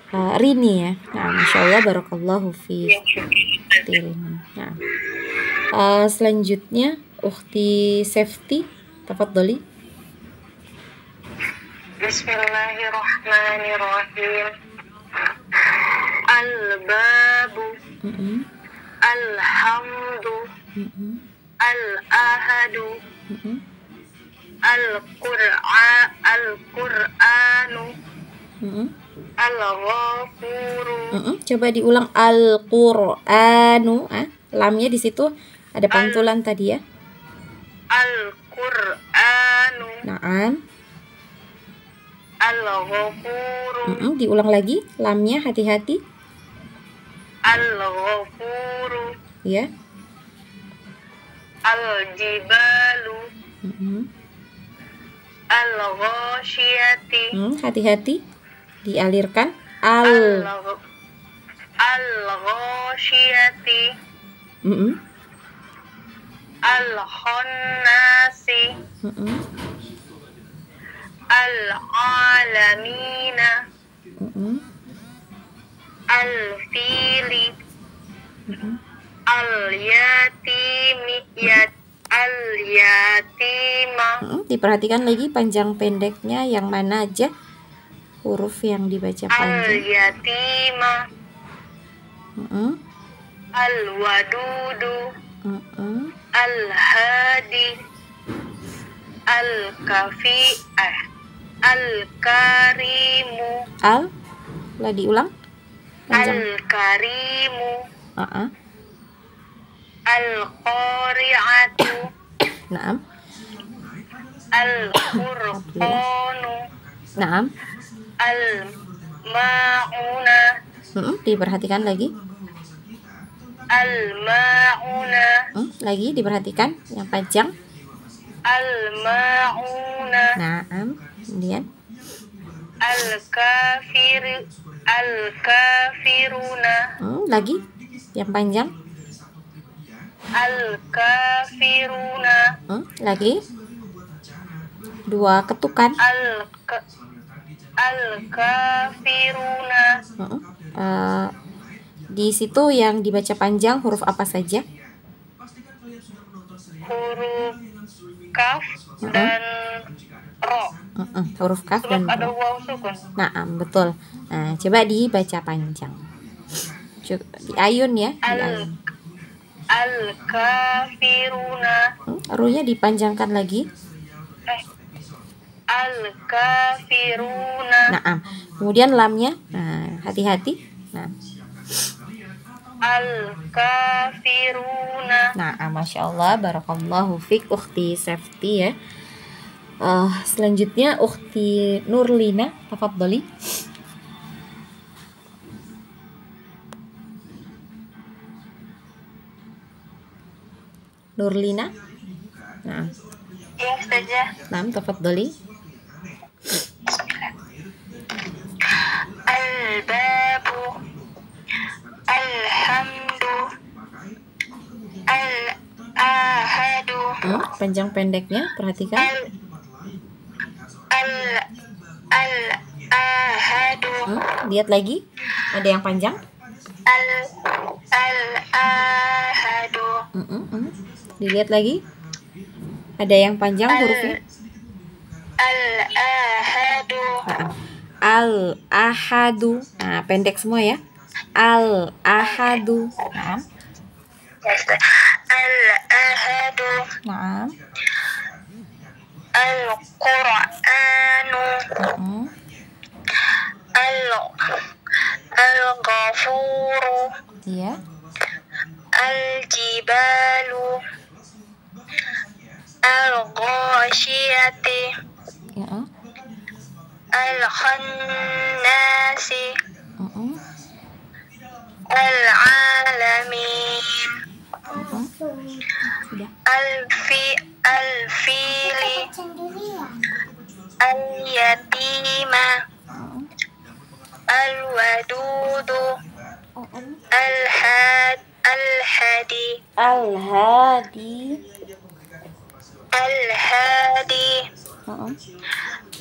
Rini ya. Nah, Masya Allah, barakallahu fi Rini. Nah, selanjutnya ukhti Safety, tafadholi. Bismillahirrahmanirrahim. Al-babu, al-hamdu, al-ahadu, al-qur'anu, Al-Ghafuru. Coba diulang, Al-Qur'anu. Lamnya di situ ada pantulan tadi ya. Al-Qur'anu. Naam. Al-Ghafuru. Diulang lagi, lamnya hati-hati. Al-Ghafuru. Ya. Al-Jibalu. Al-Ghasyiyati. Hati-hati, dialirkan. Al-Ghasyiyati. Al-Khannasi. Al-Alamina. Al-Fili. Al-Yatimi. Al-Yatima. Diperhatikan lagi panjang pendeknya yang mana aja huruf yang dibaca panjang. Al-Yatima. Al-Wadudu. Al-Hadi. Al-Kafi. Al-Karimu. Lah diulang panjang. Al-Karimu. Al-Qari'atu. Naam. Al-Furqanu. Naam. Al-Ma'una. Diperhatikan lagi. Al-Ma'una. Lagi diperhatikan yang panjang. Al-Ma'una. Naam. Kemudian Al-Kafiruna. Lagi yang panjang. Al-Kafiruna. Lagi 2 ketukan. Al-Kafiruna. Di situ yang dibaca panjang huruf apa saja? Huruf kaf dan ro. Huruf kaf dan ada ro. waw sukun. Naam, betul. Nah, coba dibaca panjang. Coba diayun ya. Diayun. Al-Kafiruna. Ru-nya dipanjangkan lagi. Al-Kafiruna. Naam. Kemudian lamnya, hati-hati. Nah. Al-Kafiruna. Nah, Masya Allah, barakallahu fik ukhti Safety ya. Selanjutnya ukhti Nurlina, tafadhali. Nurlina. Nah. Ya, Ustazah. Nah, tafadhali. Al-Babu. Alhamdu. Al-Ahadu. Panjang pendeknya, perhatikan. Al-Ahadu. Lihat lagi, ada yang panjang. Al-Ahadu. Dilihat lagi, ada yang panjang hurufnya. Al-Ahadu. Al-Ahadu. Nah, pendek semua ya. Al-Ahadu. Nah. Al-Ahadu. Nah. Al-Qur'anu. Al-Ghafuru. Iya. Al-Jibalu. Al-Ghasyiyati. Ya. Al-Khannasi. Al-Alamin. Al-Fili. Al-Yatima. Al-Wadudu. Al-Hadi. Al-Hadi. Al-Hadi.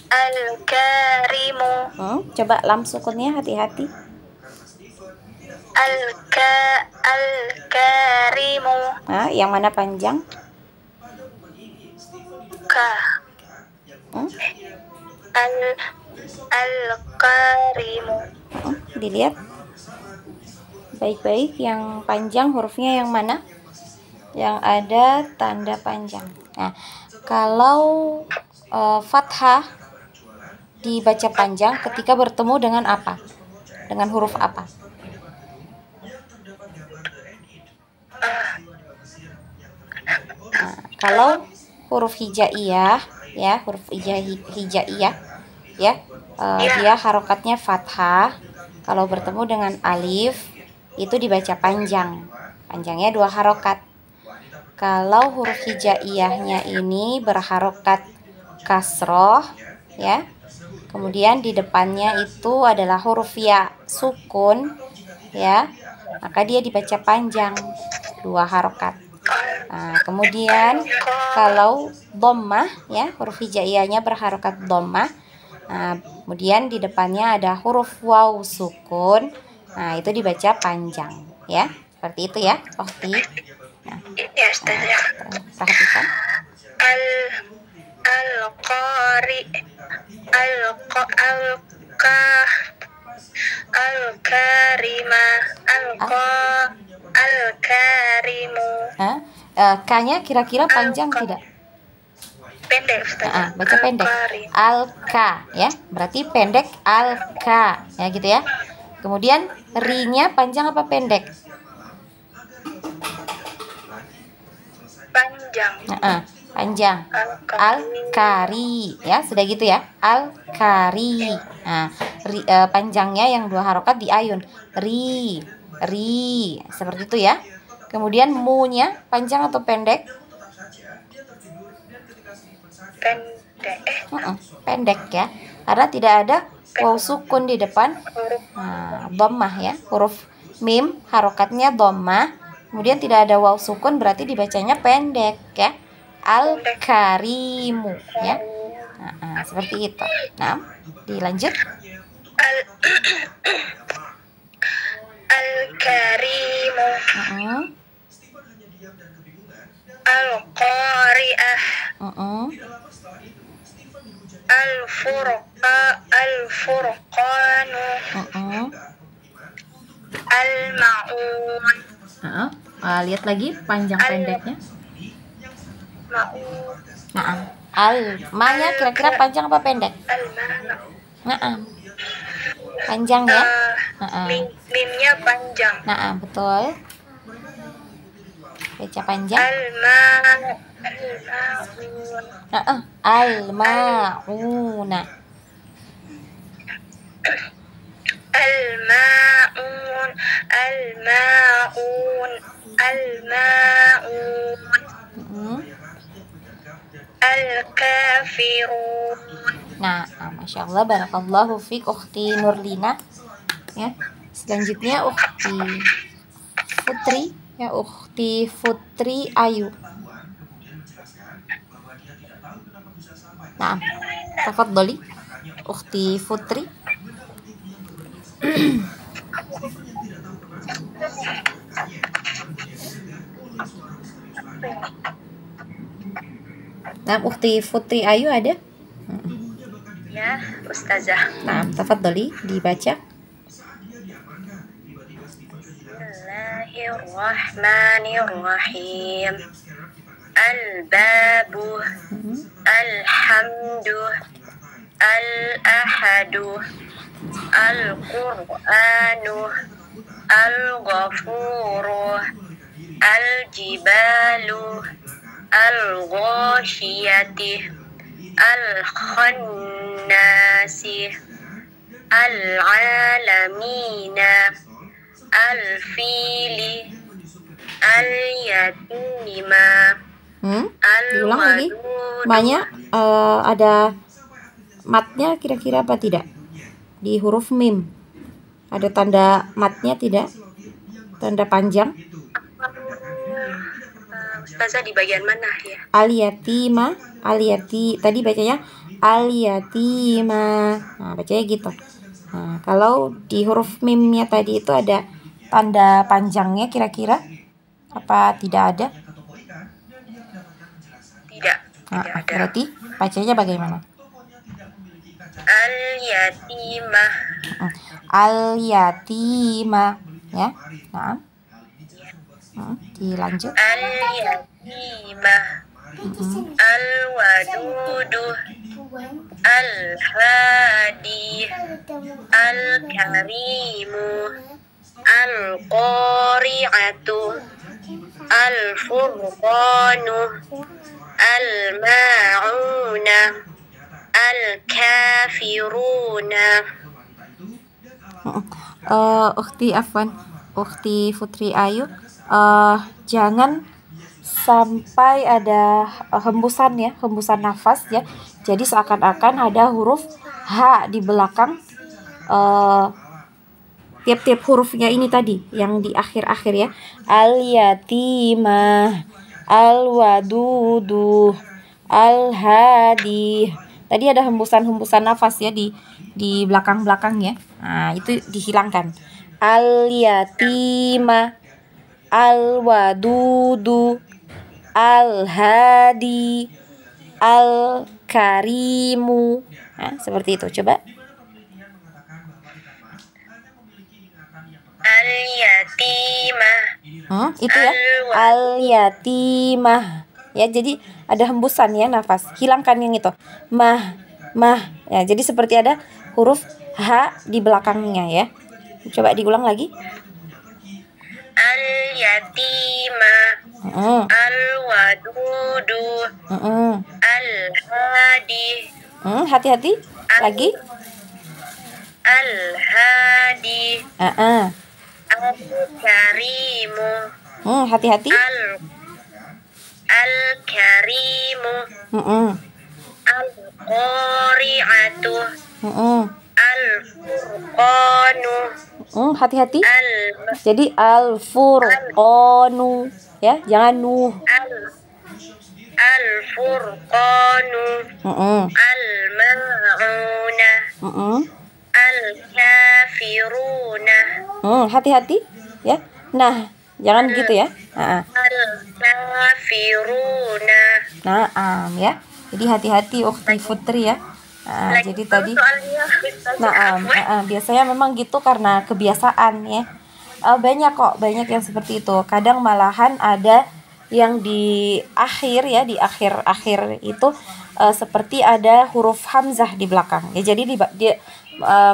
Al-Karimu. Coba lam sukunnya hati-hati. Al-Karimu. Nah, yang mana panjang? Ka. Al-Karimu. Dilihat baik-baik, yang panjang hurufnya yang mana? Yang ada tanda panjang. Nah, kalau fathah dibaca panjang ketika bertemu dengan apa? Dengan huruf apa? Nah, kalau huruf hijaiyah ya, huruf hijaiyah ya, dia harokatnya fathah. Kalau bertemu dengan alif itu dibaca panjang. Panjangnya 2 harokat. Kalau huruf hijaiyahnya ini berharokat kasroh ya. Kemudian di depannya itu adalah huruf ya sukun ya. Maka dia dibaca panjang 2 harokat. Nah, kemudian kalau dhammah ya, huruf hijaiyahnya berharokat dhammah. Nah, kemudian di depannya ada huruf waw sukun. Nah, itu dibaca panjang ya. Seperti itu ya, Ukhti. Nah, perhatikan. Al-qari al-karima al-karimu. K-nya kira-kira panjang tidak? Pendek, Ustazah. Baca pendek. Al-ka ya. Berarti pendek al-ka ya gitu ya. Kemudian ri-nya panjang apa pendek? Panjang. Panjang. Al-kari ya, sudah gitu ya. Al-kari. Nah, panjangnya yang 2 harokat di ayun. Ri. Seperti itu ya. Kemudian mu-nya panjang atau pendek? Pendek ya. Karena tidak ada waw sukun di depan. Dhammah ya. Huruf mim harokatnya dhammah. Kemudian tidak ada waw sukun, berarti dibacanya pendek ya. Al-karimu ya. Seperti itu. Nah, dilanjut. Al-karimu. Al-qari'ah. Al-furqanu. Al-ma'un. Lihat lagi panjang pendeknya. Ma'un. Al-ma-nya kira-kira panjang apa pendek? Panjang ya. Mimnya panjang. Betul. Baca panjang. Al-ma'una. Al-kafirun. Masya Allah, barakallahu fiik Ukhti Nurlina ya. Selanjutnya Ukhti Putri ya, Ukhti Putri Ayu. Tafadholi Ukhti Putri. Ukhti Putri Ayu ada? Ya, Ustazah. Tafadholi dibaca. Bismillahirrahmanirrahim. Al-babu. Alhamdu. Al-ahadu. Al-qur'anu. Al-ghafuru. Al-jibalu. Al-ghashiyati. Al-khannasi. Al-alamina. Al-fili. Al-yatima. Diulang lagi. Banyak ada matnya kira-kira apa tidak? Di huruf mim ada tanda matnya tidak? Tanda panjang. Ustazah di bagian mana ya? Al-yatima. Tadi bacanya al-yatima. Bacanya gitu. Kalau di huruf mimnya tadi itu ada tanda panjangnya kira-kira apa tidak ada? Tidak ada. Berarti bacanya bagaimana? Al-yatimah. Al-yatimah ya. Dilanjut. Al-yatimah. Al-wadudu. al-hadi, al-karimu, al-qari'atu, al-furqanu, al-ma'una, al-kafiruna. Ukhti Afwan, Ukhti Putri Ayu, jangan sampai ada hembusan ya, hembusan nafas ya. Jadi seakan-akan ada huruf H di belakang tiap-tiap hurufnya ini tadi yang di akhir-akhir ya. Al-yatimah, al-wadudu, al-hadi. Tadi ada hembusan-hembusan nafas ya di belakang-belakang ya. Nah, itu dihilangkan. Al-yatimah, al-wadudu, al-hadi, al-karimu. Nah, seperti itu. Coba. Al-yatimah. Itu ya. Al-yatimah. Ya, jadi ada hembusan ya nafas. Hilangkan yang itu. Mah. Ya, jadi seperti ada huruf H di belakangnya ya. Coba diulang lagi. Al-yatimah, al-wadudu, al-hadi. Hati-hati. Lagi. Al-hadi, al-karimu. Hati-hati. Al-karimu, al-qari'atu, al-furqanu. Hati-hati. Jadi al-furqanu ya, jangan nuh. Al-furqanu, al-ma'una, al-kafiruna. Hati-hati ya. Nah, jangan gitu ya. Al-kafiruna. Ya. Jadi hati-hati Ukhti Putri ya. Jadi tadi biasanya memang gitu karena kebiasaan ya. Banyak yang seperti itu. Kadang malahan ada yang di akhir ya, di akhir itu seperti ada huruf hamzah di belakang. Ya, jadi dia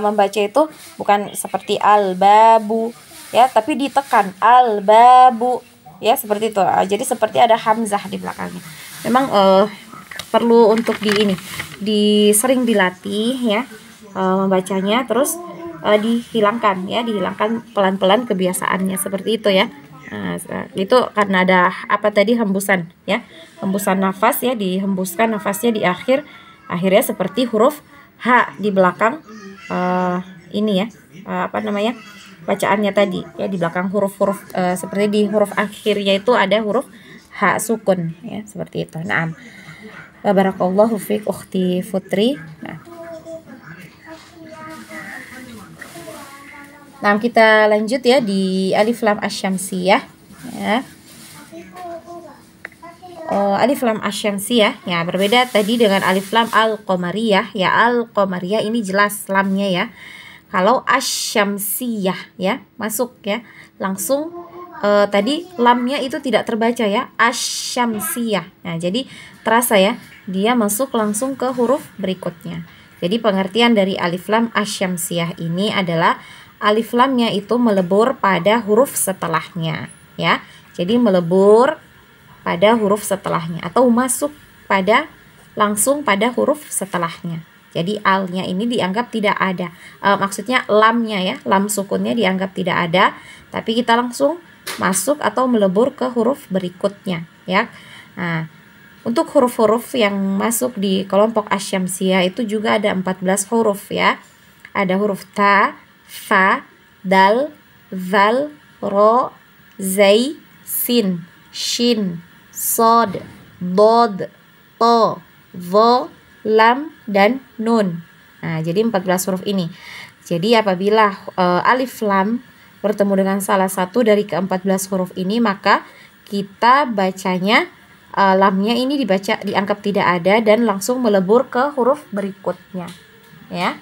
membaca itu bukan seperti al-babu ya, tapi ditekan al-babu ya, seperti itu. Jadi seperti ada hamzah di belakangnya. Memang perlu untuk sering dilatih ya, membacanya, terus dihilangkan pelan-pelan kebiasaannya seperti itu ya. Itu karena ada hembusan ya, hembusan nafas ya, dihembuskan nafasnya di akhirnya seperti huruf H di belakang ini ya, bacaannya tadi ya, di belakang huruf-huruf seperti di huruf akhirnya itu ada huruf H sukun ya, seperti itu. Naam. Barakallahu fiik Ukhti Putri. Nah, kita lanjut ya di alif lam asy-syamsiyah ya. Alif lam asy-syamsiyah ya, berbeda tadi dengan alif lam al-qamariyah ya. Al-qamariyah ini jelas lamnya ya. Kalau asy-syamsiyah ya, masuk ya, langsung tadi lamnya itu tidak terbaca ya, asy-syamsiyah. Nah, jadi terasa ya, dia masuk langsung ke huruf berikutnya. Jadi pengertian dari alif lam asy-syamsiyah ini adalah alif lamnya itu melebur pada huruf setelahnya ya. Jadi melebur pada huruf setelahnya atau masuk langsung pada huruf setelahnya. Jadi alnya ini dianggap tidak ada. Maksudnya lamnya ya, lam sukunnya dianggap tidak ada, tapi kita langsung masuk atau melebur ke huruf berikutnya ya. Nah, untuk huruf-huruf yang masuk di kelompok asy-syamsiyah itu juga ada 14 huruf ya. Ada huruf ta, fa, dal, zal, ro, zai, sin, shin, sod, dod, to, vo, lam, dan nun. Nah, jadi 14 huruf ini. Jadi apabila alif lam bertemu dengan salah satu dari ke-14 huruf ini, maka kita bacanya lamnya ini dianggap tidak ada dan langsung melebur ke huruf berikutnya ya.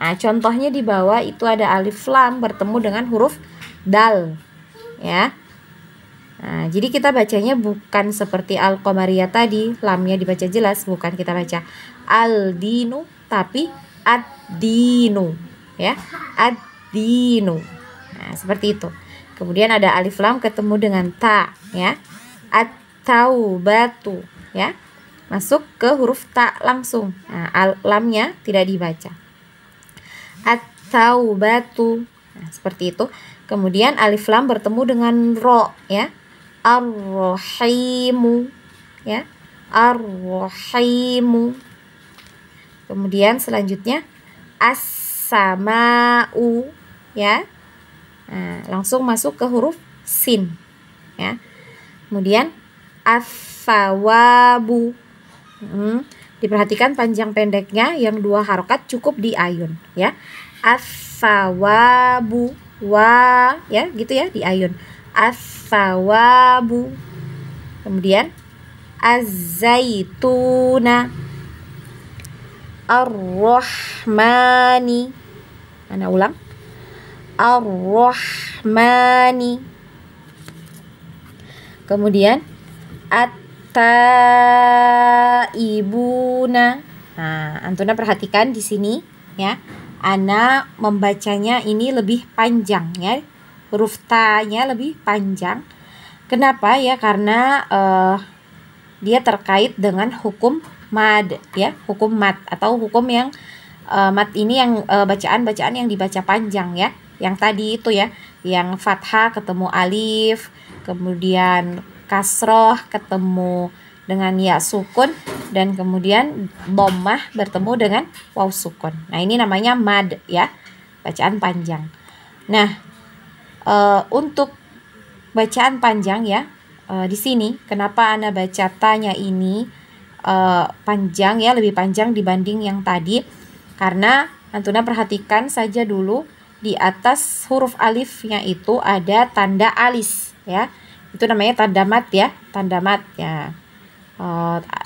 Nah, contohnya di bawah itu ada alif lam bertemu dengan huruf dal ya. Nah, jadi kita bacanya bukan seperti al-qamariyah tadi, lamnya dibaca jelas, bukan kita baca al-dinu, tapi ad-dinu, ya, ad-dinu. Nah, seperti itu. Kemudian ada alif lam ketemu dengan ta, ya, at-taubatu, ya, masuk ke huruf ta langsung. Nah, lamnya tidak dibaca. At-taubatu. Nah, seperti itu. Kemudian alif lam bertemu dengan ro, ya. Ar-Rahimu, ya. Ar-Rahimu. Kemudian selanjutnya as-sama'u, ya. Nah, langsung masuk ke huruf sin, ya. Kemudian as-sawabu. Diperhatikan panjang pendeknya yang 2 harokat cukup di ayun, ya. As-sawabu, wa, ya, gitu ya, di ayun. As-sawabu. Kemudian az-zaituna, ar-rahmani. Ana ulang. Ar-rahmani. Kemudian at-taibuna. Nah, Antuna perhatikan di sini, ya. Ana membacanya ini lebih panjang, ya. Huruf ta-nya lebih panjang. Kenapa? Ya, karena dia terkait dengan hukum mad, ya, hukum mad atau hukum yang mad ini yang bacaan-bacaan yang dibaca panjang, ya. Yang tadi itu, ya, yang fathah ketemu alif, kemudian kasroh ketemu dengan ya sukun, dan kemudian dhammah bertemu dengan waw sukun. Nah, ini namanya mad, ya, bacaan panjang. Nah, untuk bacaan panjang, ya, di sini kenapa Ana baca tanya ini panjang, ya, lebih panjang dibanding yang tadi, karena Antuna perhatikan saja dulu di atas huruf alifnya itu ada tanda alis, ya, itu namanya tanda mat, ya, tanda mat, ya.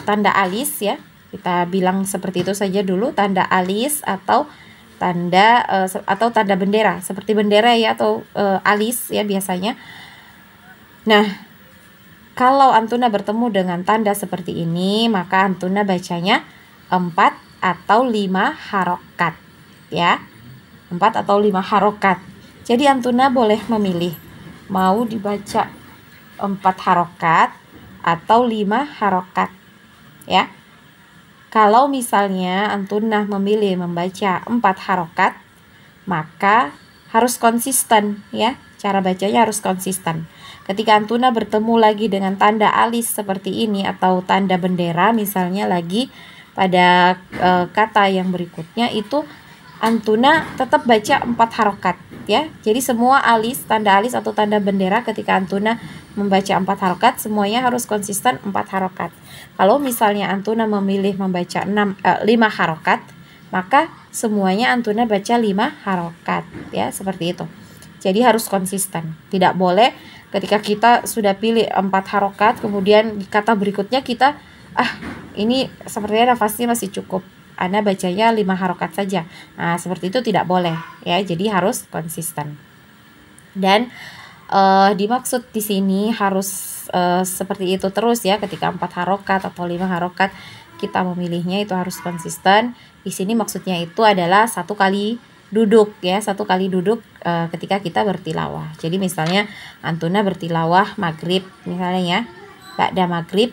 Tanda alis, ya, kita bilang seperti itu saja dulu, tanda alis atau tanda bendera, seperti bendera, ya, atau alis, ya, biasanya. Nah, kalau Antuna bertemu dengan tanda seperti ini, maka Antuna bacanya 4 atau 5 harokat, ya, 4 atau 5 harokat. Jadi Antuna boleh memilih mau dibaca 4 harokat atau 5 harokat, ya. Kalau misalnya Antuna memilih membaca 4 harokat, maka harus konsisten, ya, cara bacanya harus konsisten. Ketika Antuna bertemu lagi dengan tanda alis seperti ini atau tanda bendera misalnya lagi pada kata yang berikutnya, itu Antuna tetap baca 4 harokat, ya. Jadi semua alis, tanda alis atau tanda bendera ketika Antuna membaca 4 harokat, semuanya harus konsisten 4 harokat. Kalau misalnya Antuna memilih membaca 5 harokat, maka semuanya Antuna baca 5 harokat, ya, seperti itu. Jadi harus konsisten. Tidak boleh ketika kita sudah pilih 4 harokat, kemudian di kata berikutnya kita ini sepertinya nafasnya masih cukup, Ana bacanya 5 harokat saja. Nah, seperti itu tidak boleh, ya. Jadi harus konsisten. Dan dimaksud di sini harus seperti itu terus, ya. Ketika 4 harokat atau 5 harokat kita memilihnya itu harus konsisten. Di sini maksudnya itu adalah 1 kali duduk, ya, 1 kali duduk ketika kita bertilawah. Jadi misalnya Antuna bertilawah maghrib misalnya, ya, ba'da maghrib,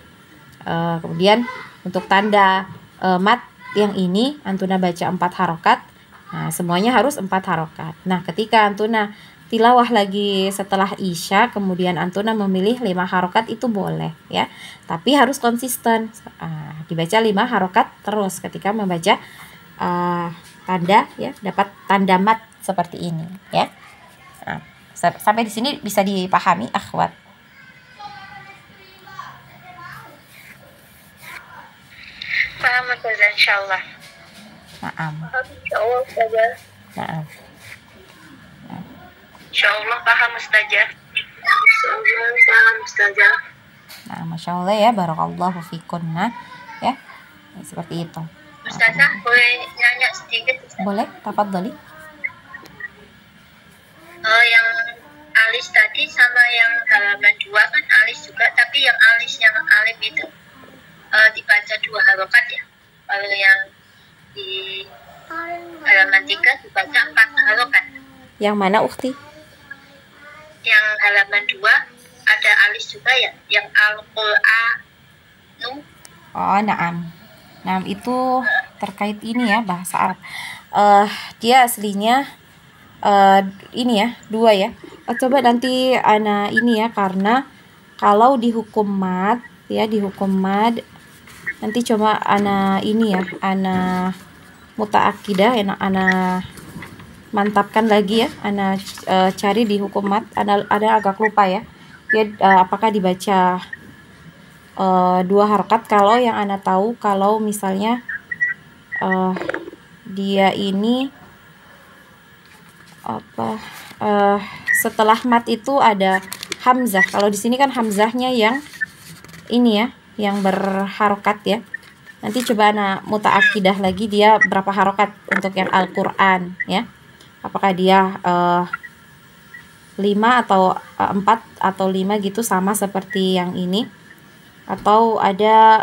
kemudian untuk tanda mat yang ini Antuna baca 4 harokat. Nah, semuanya harus 4 harokat. Nah, ketika Antuna tilawah lagi setelah isya, kemudian Antuna memilih 5 harokat, itu boleh, ya. Tapi harus konsisten. Dibaca 5 harokat terus ketika membaca tanda, ya, dapat tanda mat seperti ini, ya. Nah, sampai di sini bisa dipahami, akhwat? Paham Ustazah, insyaallah. Naam. Insyaallah Ustazah. Naam. Insyaallah paham Ustazah. Insyaallah paham Ustazah. Nah, Masya Allah, ya, barakallahu fikunna, ya, seperti itu. Ustazah, boleh nanya sedikit Ustazah? Boleh, tafadhali. Yang alis alis tadi sama yang halaman 2 kan alis juga, tapi yang alisnya alif itu dibaca 2 harokat ya. Kalau yang di halaman 3 dibaca 4 harokat. Yang mana Ukti? Yang halaman 2 ada alis juga ya, yang Al-Qur'anu. Oh, naam. Naam itu terkait ini ya, bahasa Arab. Dia aslinya ini ya, 2 ya. Coba nanti ana ini ya, karena kalau dihukum mad ya, dihukum mad nanti coba ana ini ya, ana mutaakidah, ana mantapkan lagi ya, ana cari di hukum mad, ada agak lupa ya. Dia apakah dibaca 2 harokat. Kalau yang ana tahu, kalau misalnya dia ini apa setelah mat itu ada hamzah. Kalau di sini kan hamzahnya yang ini ya, yang berharokat ya. Nanti coba ana mutaakidah lagi dia berapa harokat untuk yang Al-Qur'an ya. Apakah dia 5 atau 4 atau 5 gitu, sama seperti yang ini, atau ada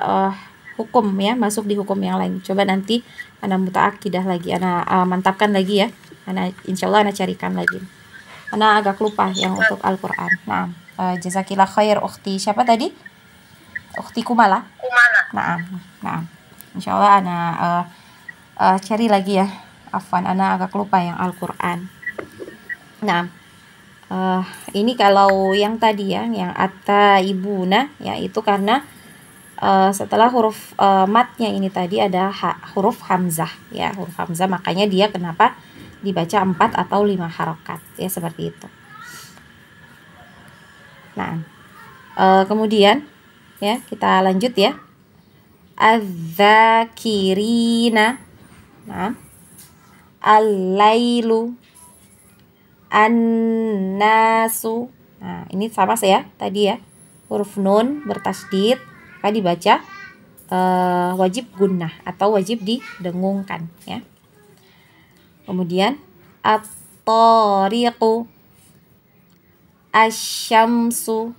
hukum ya, masuk di hukum yang lain. Coba nanti ana mutaakidah lagi, ana mantapkan lagi ya. Ana insyaallah ana carikan lagi. Ana agak lupa yang untuk Al-Qur'an. Nah, jazakillah khair ukhti. Siapa tadi? Ukhti Kumala. Nah. Insyaallah ana cari lagi ya. Afwan, ana agak lupa yang Al-Qur'an. Nah, ini kalau yang tadi ya, yang atta ibuna ya, itu karena setelah huruf matnya ini tadi ada huruf hamzah ya, huruf hamzah, makanya dia kenapa dibaca 4 atau 5 harokat ya, seperti itu. Nah, kemudian ya kita lanjut ya, az-zakirina, nah, al-lailu, an-nasu. Nah, ini sama saya tadi ya, huruf nun bertasydid, maka dibaca wajib gunnah atau wajib didengungkan ya. Kemudian at-tariqu, asy-syamsu,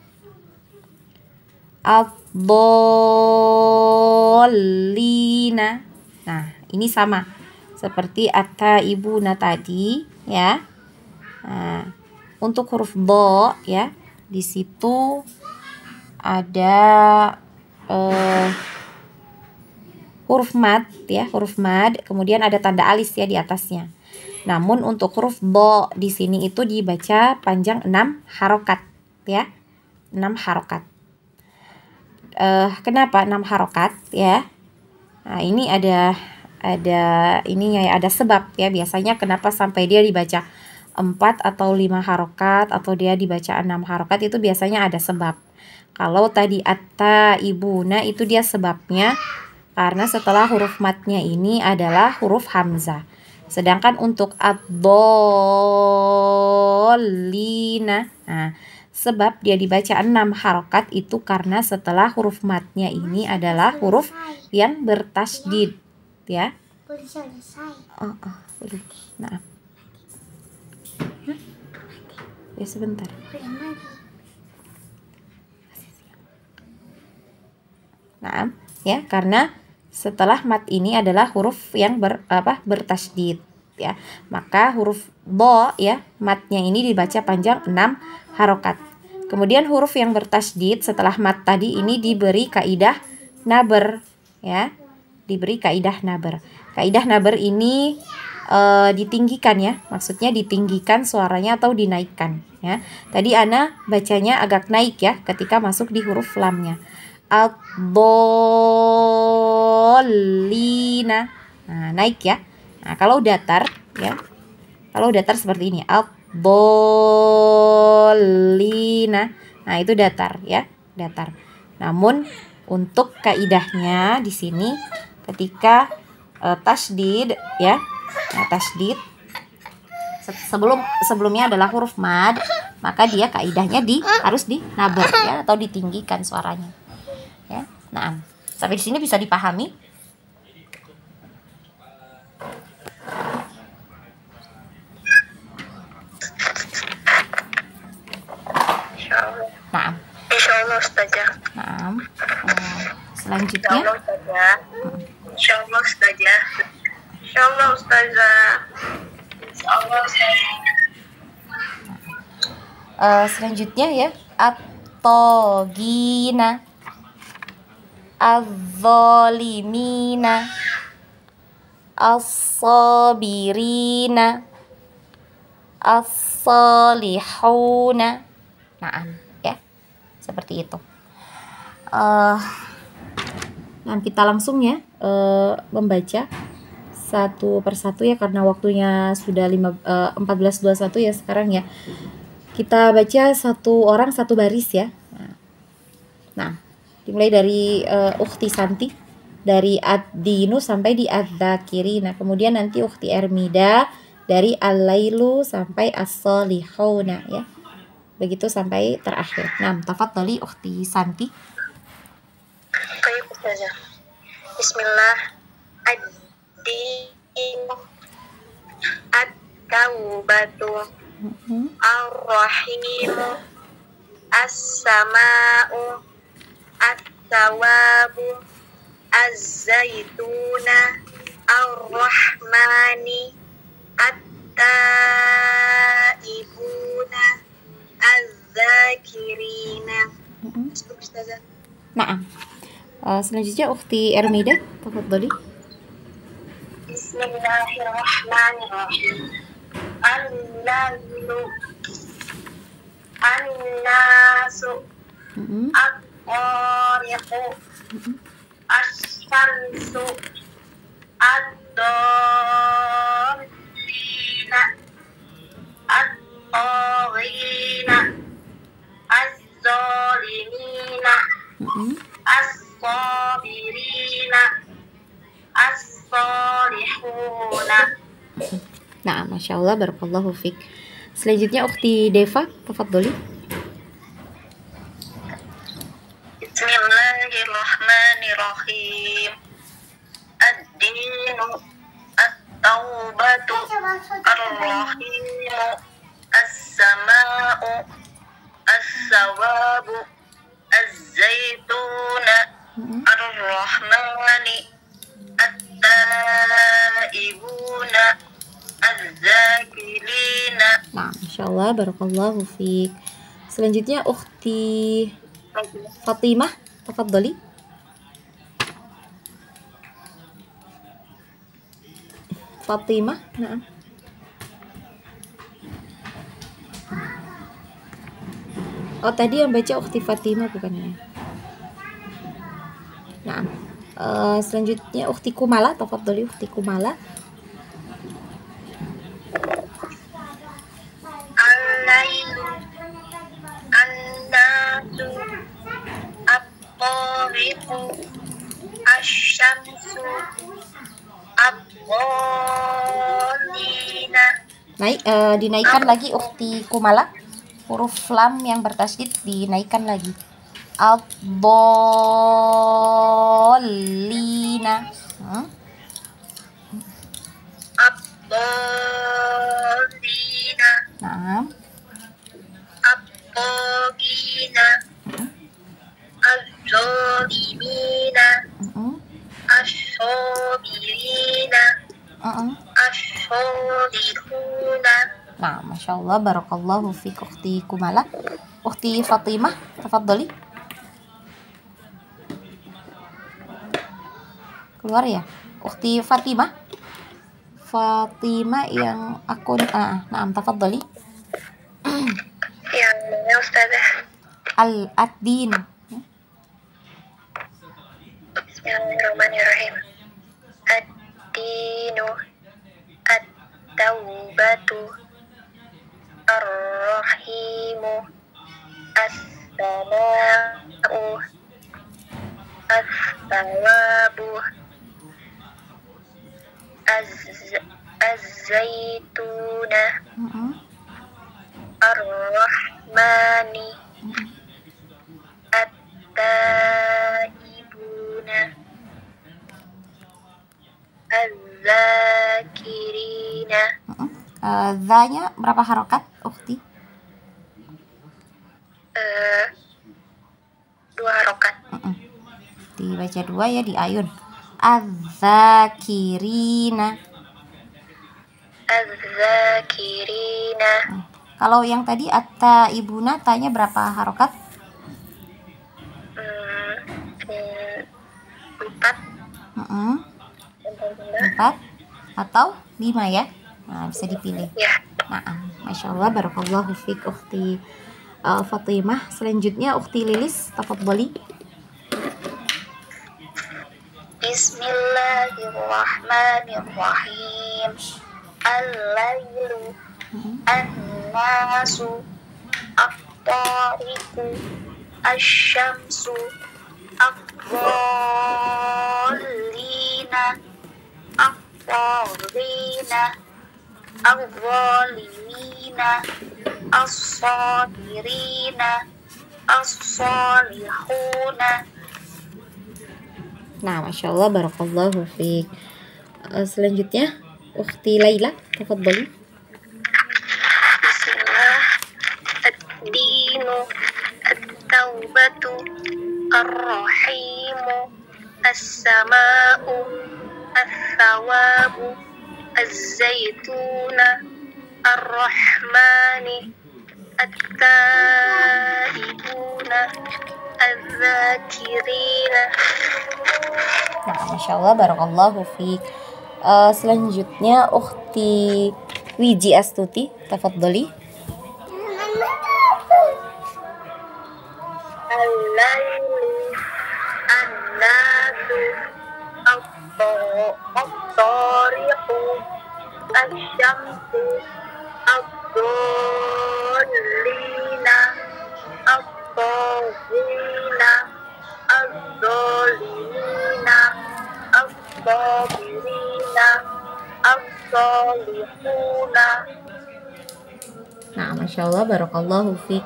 ad-dallina. Nah, ini sama seperti at-taibuna tadi ya. Nah, untuk huruf do ya, di situ ada huruf mad ya, huruf mad, kemudian ada tanda alis ya di atasnya. Namun untuk huruf do di sini itu dibaca panjang 6 harokat ya, 6 harokat. Kenapa 6 harokat ya? Nah, ini ada ininya ya, ada sebab ya. Biasanya kenapa sampai dia dibaca 4 atau 5 harokat atau dia dibaca 6 harokat, itu biasanya ada sebab. Kalau tadi atta ibuna itu dia sebabnya karena setelah huruf matnya ini adalah huruf hamzah. Sedangkan untuk ad-dallina, nah, sebab dia dibaca 6 harokat itu karena setelah huruf matnya ini adalah huruf yang bertasydid ya. Boleh selesai. Boleh. Nah. Ya sebentar. Nah, ya, karena setelah mat ini adalah huruf yang bertasydid ya. Maka huruf do ya, matnya ini dibaca panjang 6 harokat. Kemudian huruf yang bertasydid setelah mat tadi ini diberi kaidah naber ya. Diberi kaidah naber. Kaidah naber ini ditinggikan ya, maksudnya ditinggikan suaranya atau dinaikkan ya. Tadi ana bacanya agak naik ya ketika masuk di huruf lamnya. Ad-dallina. Nah, naik ya. Nah, kalau datar ya. Kalau datar seperti ini, ad-dallina. Nah, itu datar ya, datar. Namun untuk kaidahnya di sini ketika tasydid ya. Nah, tasydid sebelumnya adalah huruf mad, maka dia kaidahnya harus dinabar ya, atau ditinggikan suaranya. Ya. Nah, sampai di sini bisa dipahami? Ustazah. Nah, Insya selanjutnya Allah Ustazah. Insya Allah Ustazah. Insya Allah Ustazah. Insya Allah Ustazah. selanjutnya ya, at-togina, az-zalimina, as-sabirina, as-salihuna. Nah, ya, seperti itu. Nah, kita langsung ya membaca satu persatu ya, karena waktunya sudah 14.21 ya sekarang ya. Kita baca satu orang satu baris ya. Nah, dimulai dari Ukhti Santi, dari ad-dinu sampai di adz-zakiri. Nah, kemudian nanti Ukhti Ermida dari al-lailu sampai as-salihuna ya. Begitu sampai terakhir. Nah, tafadhali Ukhti Santi. Baik Ustazah. Bismillah. Ad-dinu, at-taubatu, ar-rahimu, as-sama'u, at-tawabu, az-zaituna, ar-rahmani, at-taibuna, az-zakirina. Ustazah. Nah, selanjutnya Ukhti Ermida, tafadhali. Bismillahirrahmanirrahim. An-nasu, an-nasu, at-tariqu, asy-syamsu, ad-dallina, at-taghina, az-zalimina, as-sabirina, as-salihuna. Nah, Masya Allah, barakallahu fiq. Selanjutnya Ukhti Deva, tafadhali. Bismillahirrahmanirrahim. Ad-dinu, at-taubatu, ar-rahimu, as-sama'u, as-sawabu, az-zaituna, ar-rahmani, at-taibuna, az-zakirina. Nah, Masya Allah, barakallahu fiq. Selanjutnya Ukhti Fatimah, tafadhali. Fatimah, nah. Oh, tadi yang baca Ukhti Fatimah bukan ya? Nah, selanjutnya Ukhti Kumala, tafadhali Ukhti Kumala. Al-lailu, an-nasu, at-tariqu, asy-syamsu, ad-dallina. Dinaikkan lagi Ukhti Kumala. Huruf lam yang bertasydid dinaikkan lagi. Ad-dallina. Ad-dallina, Nah, at-taghina, az-zalimina, as-sabirina, as-salihuna. nah, Masya Allah, barakallahu fiq Ukhti Kumala. Ukhti Fatimah, tafadhali. Keluar ya, Ukhti Fatimah. Fatimah yang akun nah, tafadhali. Yang mana Ustazah? Ad-din. Bismillahirrahmanirrahim. Ad-dinu, at-taubatu, ar-rahimu, as-sama'u, as-sawabu, az-zaituna, ar-rahmani, at-taibuna, az-zakirina. Zanya berapa harokat, Ukhti? dibaca 2 ya di ayun. Az-zakirina. Az-zakirina. Kalau yang tadi at-taibuna, tanya berapa harokat? 4. 4 atau 5 ya. Nah, bisa dipilih. Ya. Nah, Masya Allah, barakallahu fiik ukhti Fatimah. Selanjutnya ukhti Lilis, tafadhali. Bismillahirrahmanirrahim. Al-lailu, an-nasu, at-tariqu, asy-syamsu, ad-dhallina, at-taghina, al-zalimina, as-sabirina, as-salihuna. Nah, Masya Allah, barakallahu fiik. Selanjutnya ukhti Laila, tafadhali. Bismillah. Ad-dinu, at-taubatu, ar-rahimu, as-sama'u, as-sawabu, az-zaytuna, ar-rahmani, at-taibuna, az-zakirina. Nah, Masya Allah, barakallahu fiik. Selanjutnya ukhti Wiji Astuti, tafadhali. Al-lailu, an-nasu, at-tariqu, asy-syamsu, ad-dhallina, at-taghina, az-zalimina, as-sabirina, as-salihuna. Nah, Masya Allah, barakallahu fiik.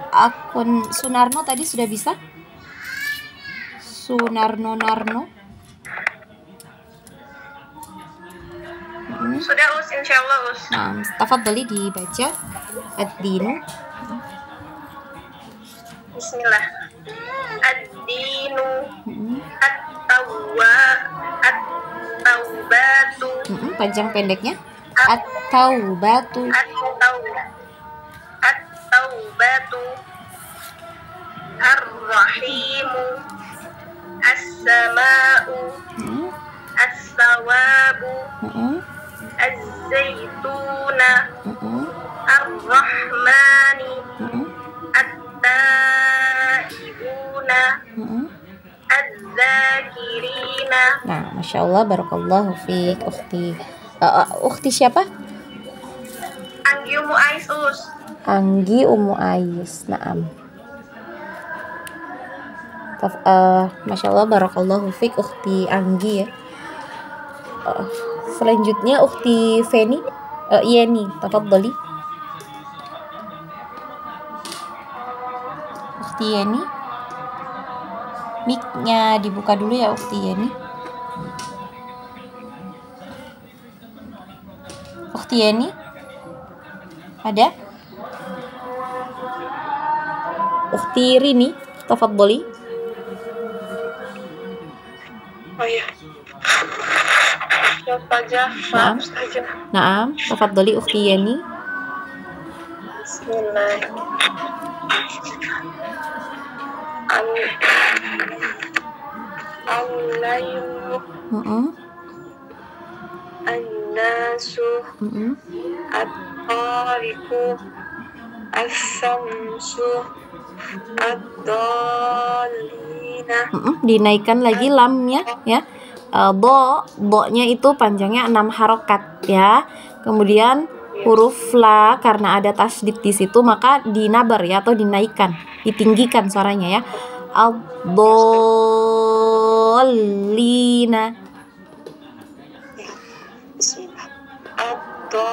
Akun Sunarno tadi sudah bisa? Sunarno Narno. Sudah Us, insyaallah Us. Nah, tafadhali dibaca ad-dinu. Bismillah. Ad-dinu, at-taubatu, Panjang pendeknya at-taubatu, at-taubatu, ar-rahimu, as-sama'u, as-sawabu, az-zaytuna, ar-rahmani, at-taibuna, az-zakirina. Nah, Masya Allah, barakallahu fiik ukhti. Ukhti siapa? Anggi Umu Ais Us. Anggi Umu Ais. Naam. Masya Allah, barakallahu fiik ukhti Anggi ya. Selanjutnya ukhti Feni, Yeni, tafadhali. Ukhti Yeni, mic-nya dibuka dulu ya ukhti Yeni. Ukhti Yeni, ada? Ukhti Rini, tafadhali. Oh iya. Ya Ustazah, Naam. Ustazah. Naam, tafadhali ukhti Yeni. Bismillah. Al-lailu, an-nasu, at-tariqu, as-syamsu, ad-dhallina. Dinaikkan lagi lamnya ya. Do-nya itu panjangnya 6 harokat ya. Kemudian huruf la karena ada tasdid di situ maka dinabar ya atau dinaikkan, ditinggikan suaranya ya. Ad-dhallina. Bismillah. Ad-dhallina,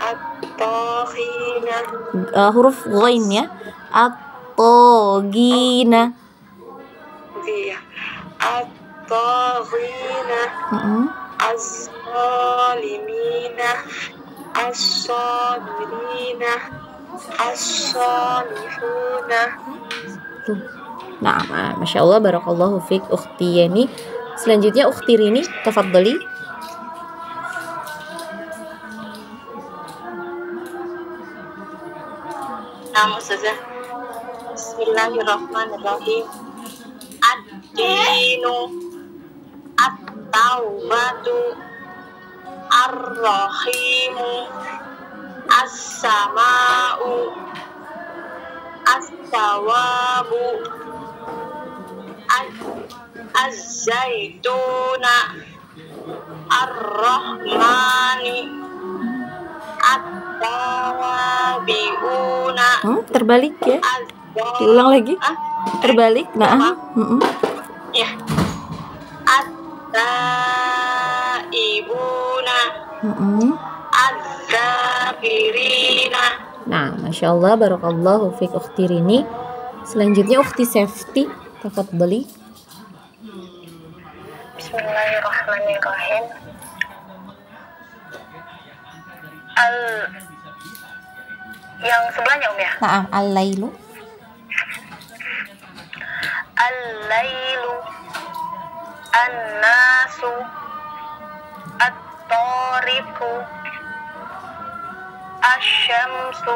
at-taghina. Huruf ghain ya. At-taghina. Iya. At-taghina, az-zalimina, as-sabirina, as-salihuna. Tuh. Nah, Masya Allah, barakallahu fiik ukhti Yani. Selanjutnya ukhti Rini, tafadhali. Nama Ustazah. Bismillahirrahmanirrahim. Ad-dinu at-taubatu ar-rahimu as-sama'u as-sawabu az-zaituna ar-rahmani at-tawabiuna. Terbalik ya. Diulang lagi. Terbalik. Nah. Ya. At-taibuna. Az-zakirina. Nah, Masya Allah, barakallahu fiik ukhti Rini. Selanjutnya ukhti Safety, tafadhali. Bismillahirrahmanirrahim. Yang sebelahnya ya? Nah, al-lailu. Al-lailu an-nasu at-tariqu asy-syamsu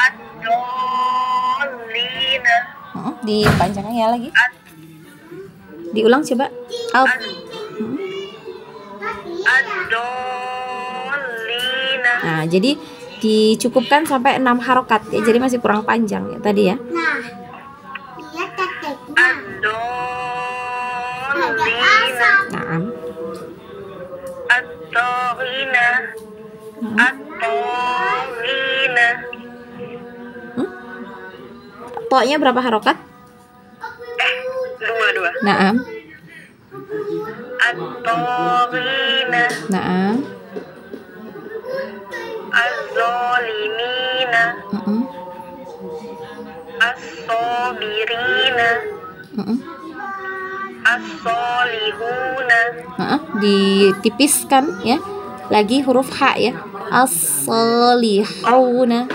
ad-dallina. Dipanjangkan ya lagi. Diulang coba. Ad-dallina. Nah, jadi dicukupkan sampai 6 harokat ya. Jadi masih kurang panjang ya tadi ya. Ad-dallina. Naam. At-taghina. At-taghina. To-nya berapa harokat? Dua. Naam. At-taghina. Naam. Az-zalimina. As-sabirina. As-salihuna. Ditipiskan ya. Lagi huruf H ya. As-salihuna.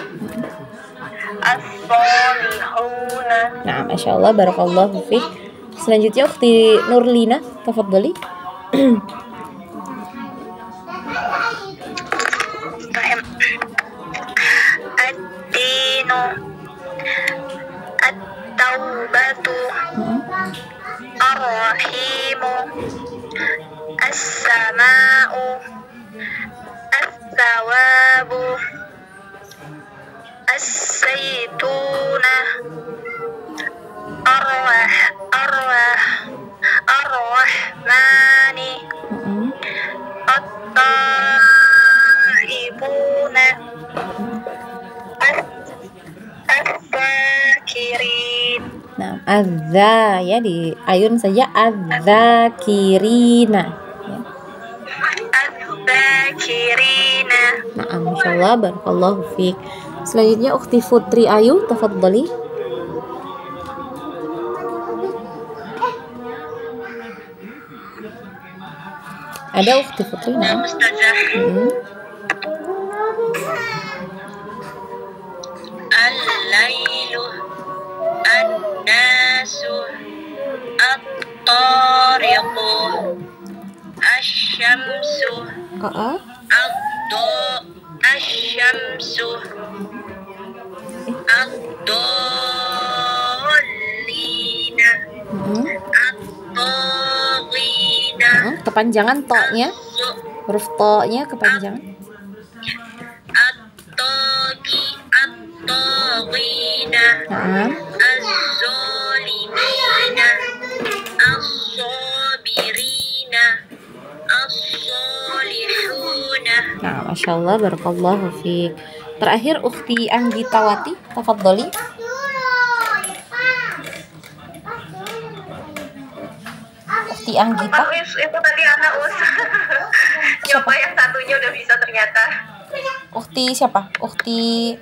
As-salihuna. Nah, Masya Allah, barakallahu fiik. Selanjutnya ukhti Nurlina, tafadhali. Ad-dinu at-taubatu ar-rahimu as-sama'u as-sawabu as-saytuna ar-rahmani at-taibuna az-zakirin. Nah, adza ya, di ayun saja az-zakirina ya. Az-zakirina. Nah, Masya Allah, barakallahu fiik. Selanjutnya ukhti Putri Ayu, tafadhali. Ada ukhti Putri? Nah. Al-lailu an-nasu at-tariqu asy-syamsu asy-syamsu ad-dallina at-taghina. Kepanjangan to-nya, huruf to-nya kepanjangan. At-taghina. Az-zalimina. As-sabirina. As-salihuna. Nah, Masya Allah, barakallahu fiik. Terakhir ukhti Anggitawati, tafadhali. Ukhti Anggita. Itu tadi anak nyoba yang satunya udah bisa ternyata. Ukhti siapa? Ukhti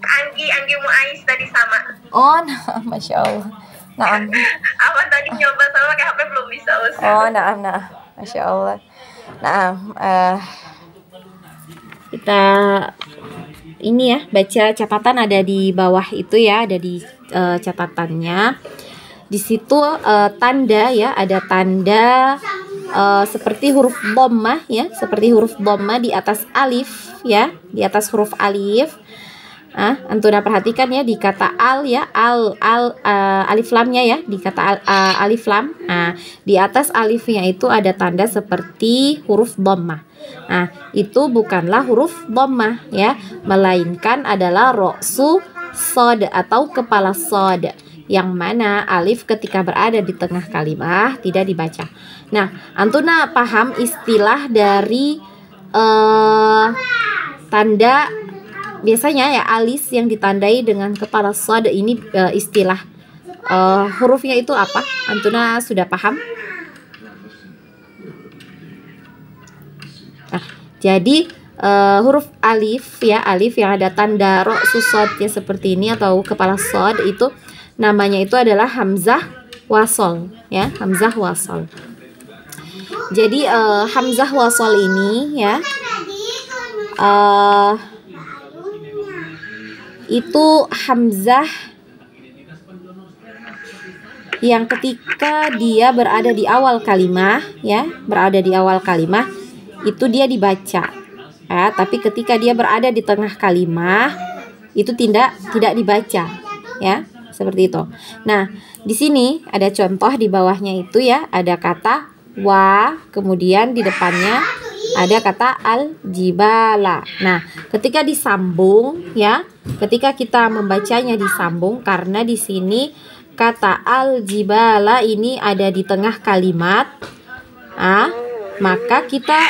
Anggi Mu'ais tadi sama. Oh, nah, Masya Allah. Naam. Apa tadi nyoba sama pakai HP belum bisa, Us. Oh, naam. Masya Allah. Nah, kita ini ya, baca catatan ada di bawah itu ya, ada di catatannya. Di situ tanda ya, ada tanda seperti huruf dhammah ya, seperti huruf dhammah di atas alif ya, di atas huruf alif. Antuna perhatikan ya di kata al ya, alif lamnya ya, di kata alif lam. Nah, di atas alifnya itu ada tanda seperti huruf dhammah. Nah, itu bukanlah huruf dhammah ya, melainkan adalah ra'su shad atau kepala shad, yang mana alif ketika berada di tengah kalimah tidak dibaca. Nah, antuna paham istilah dari tanda biasanya ya alis yang ditandai dengan kepala shad ini, istilah hurufnya itu apa? Antuna sudah paham? Nah, jadi huruf alif ya, alif yang ada tanda ro susod ya seperti ini atau kepala shad itu namanya itu adalah hamzah wasol ya, hamzah wasol. Jadi hamzah wasol ini ya itu hamzah yang ketika dia berada di awal kalimah ya, berada di awal kalimah itu dia dibaca ya, tapi ketika dia berada di tengah kalimah itu tidak dibaca ya, seperti itu. Nah, di sini ada contoh di bawahnya itu ya, ada kata wa, kemudian di depannya ada kata al-jibala. Nah, ketika disambung ya, ketika kita membacanya disambung karena di sini kata al-jibala ini ada di tengah kalimat. Maka kita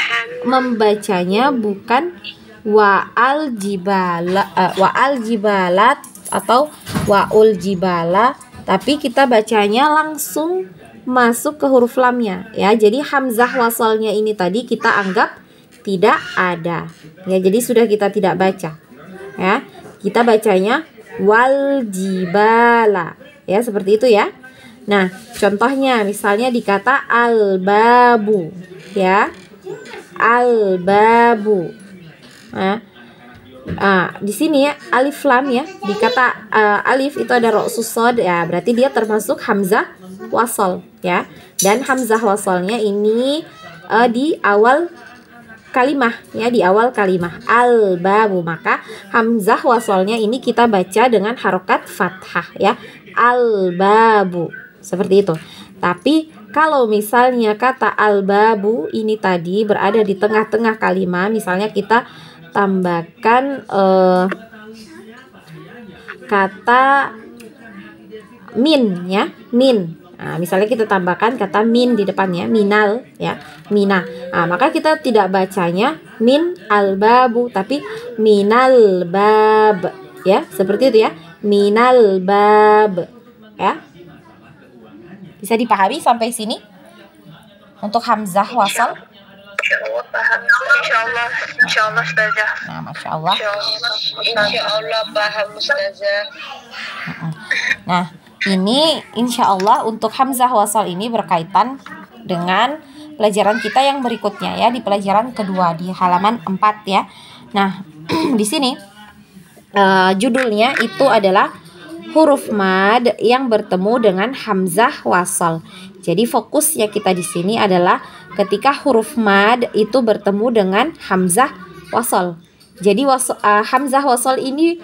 membacanya bukan wa al-jibala, wa al-jibalat atau wa ul-jibala, tapi kita bacanya langsung masuk ke huruf lamnya ya. Jadi hamzah wasalnya ini tadi kita anggap tidak ada ya, jadi sudah kita tidak baca ya, kita bacanya wal jibala ya, seperti itu ya. Nah, contohnya misalnya di kata al-babu ya, al-babu. Di sini ya alif lam ya, di kata alif itu ada ro susod ya, berarti dia termasuk hamzah wasol ya, dan hamzah wasolnya ini di awal kalimah ya, di awal kalimah al-babu, maka hamzah wasolnya ini kita baca dengan harokat fathah ya, al-babu, seperti itu. Tapi kalau misalnya kata al-babu ini tadi berada di tengah-tengah kalimat, misalnya kita tambahkan kata min ya, min. Nah, misalnya kita tambahkan kata min di depannya, minal ya, mina. Nah, maka kita tidak bacanya min al-babu, tapi minal bab ya, seperti itu ya, minal bab ya. Bisa dipahami sampai sini untuk hamzah wasal? Insyaallah paham. Insyaallah Ustazah. Nah, Masya Allah. Insyaallah paham Ustazah. Nah, ini insya Allah untuk hamzah wasal ini berkaitan dengan pelajaran kita yang berikutnya ya, di pelajaran kedua di halaman 4 ya. Nah, di sini judulnya itu adalah huruf mad yang bertemu dengan hamzah wasal. Jadi fokusnya kita di sini adalah ketika huruf mad itu bertemu dengan hamzah wasal. Jadi hamzah wasal ini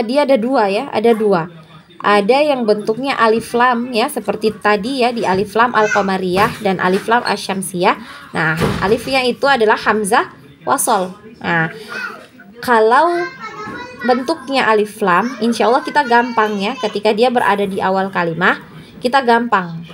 dia ada dua ya, ada dua. Ada yang bentuknya alif lam ya, seperti tadi ya, di alif lam al-qamariyah dan alif lam asy-syamsiyah. Nah, alifnya itu adalah hamzah wasal. Nah, kalau bentuknya alif lam, insya Allah kita gampang ya, ketika dia berada di awal kalimah kita gampang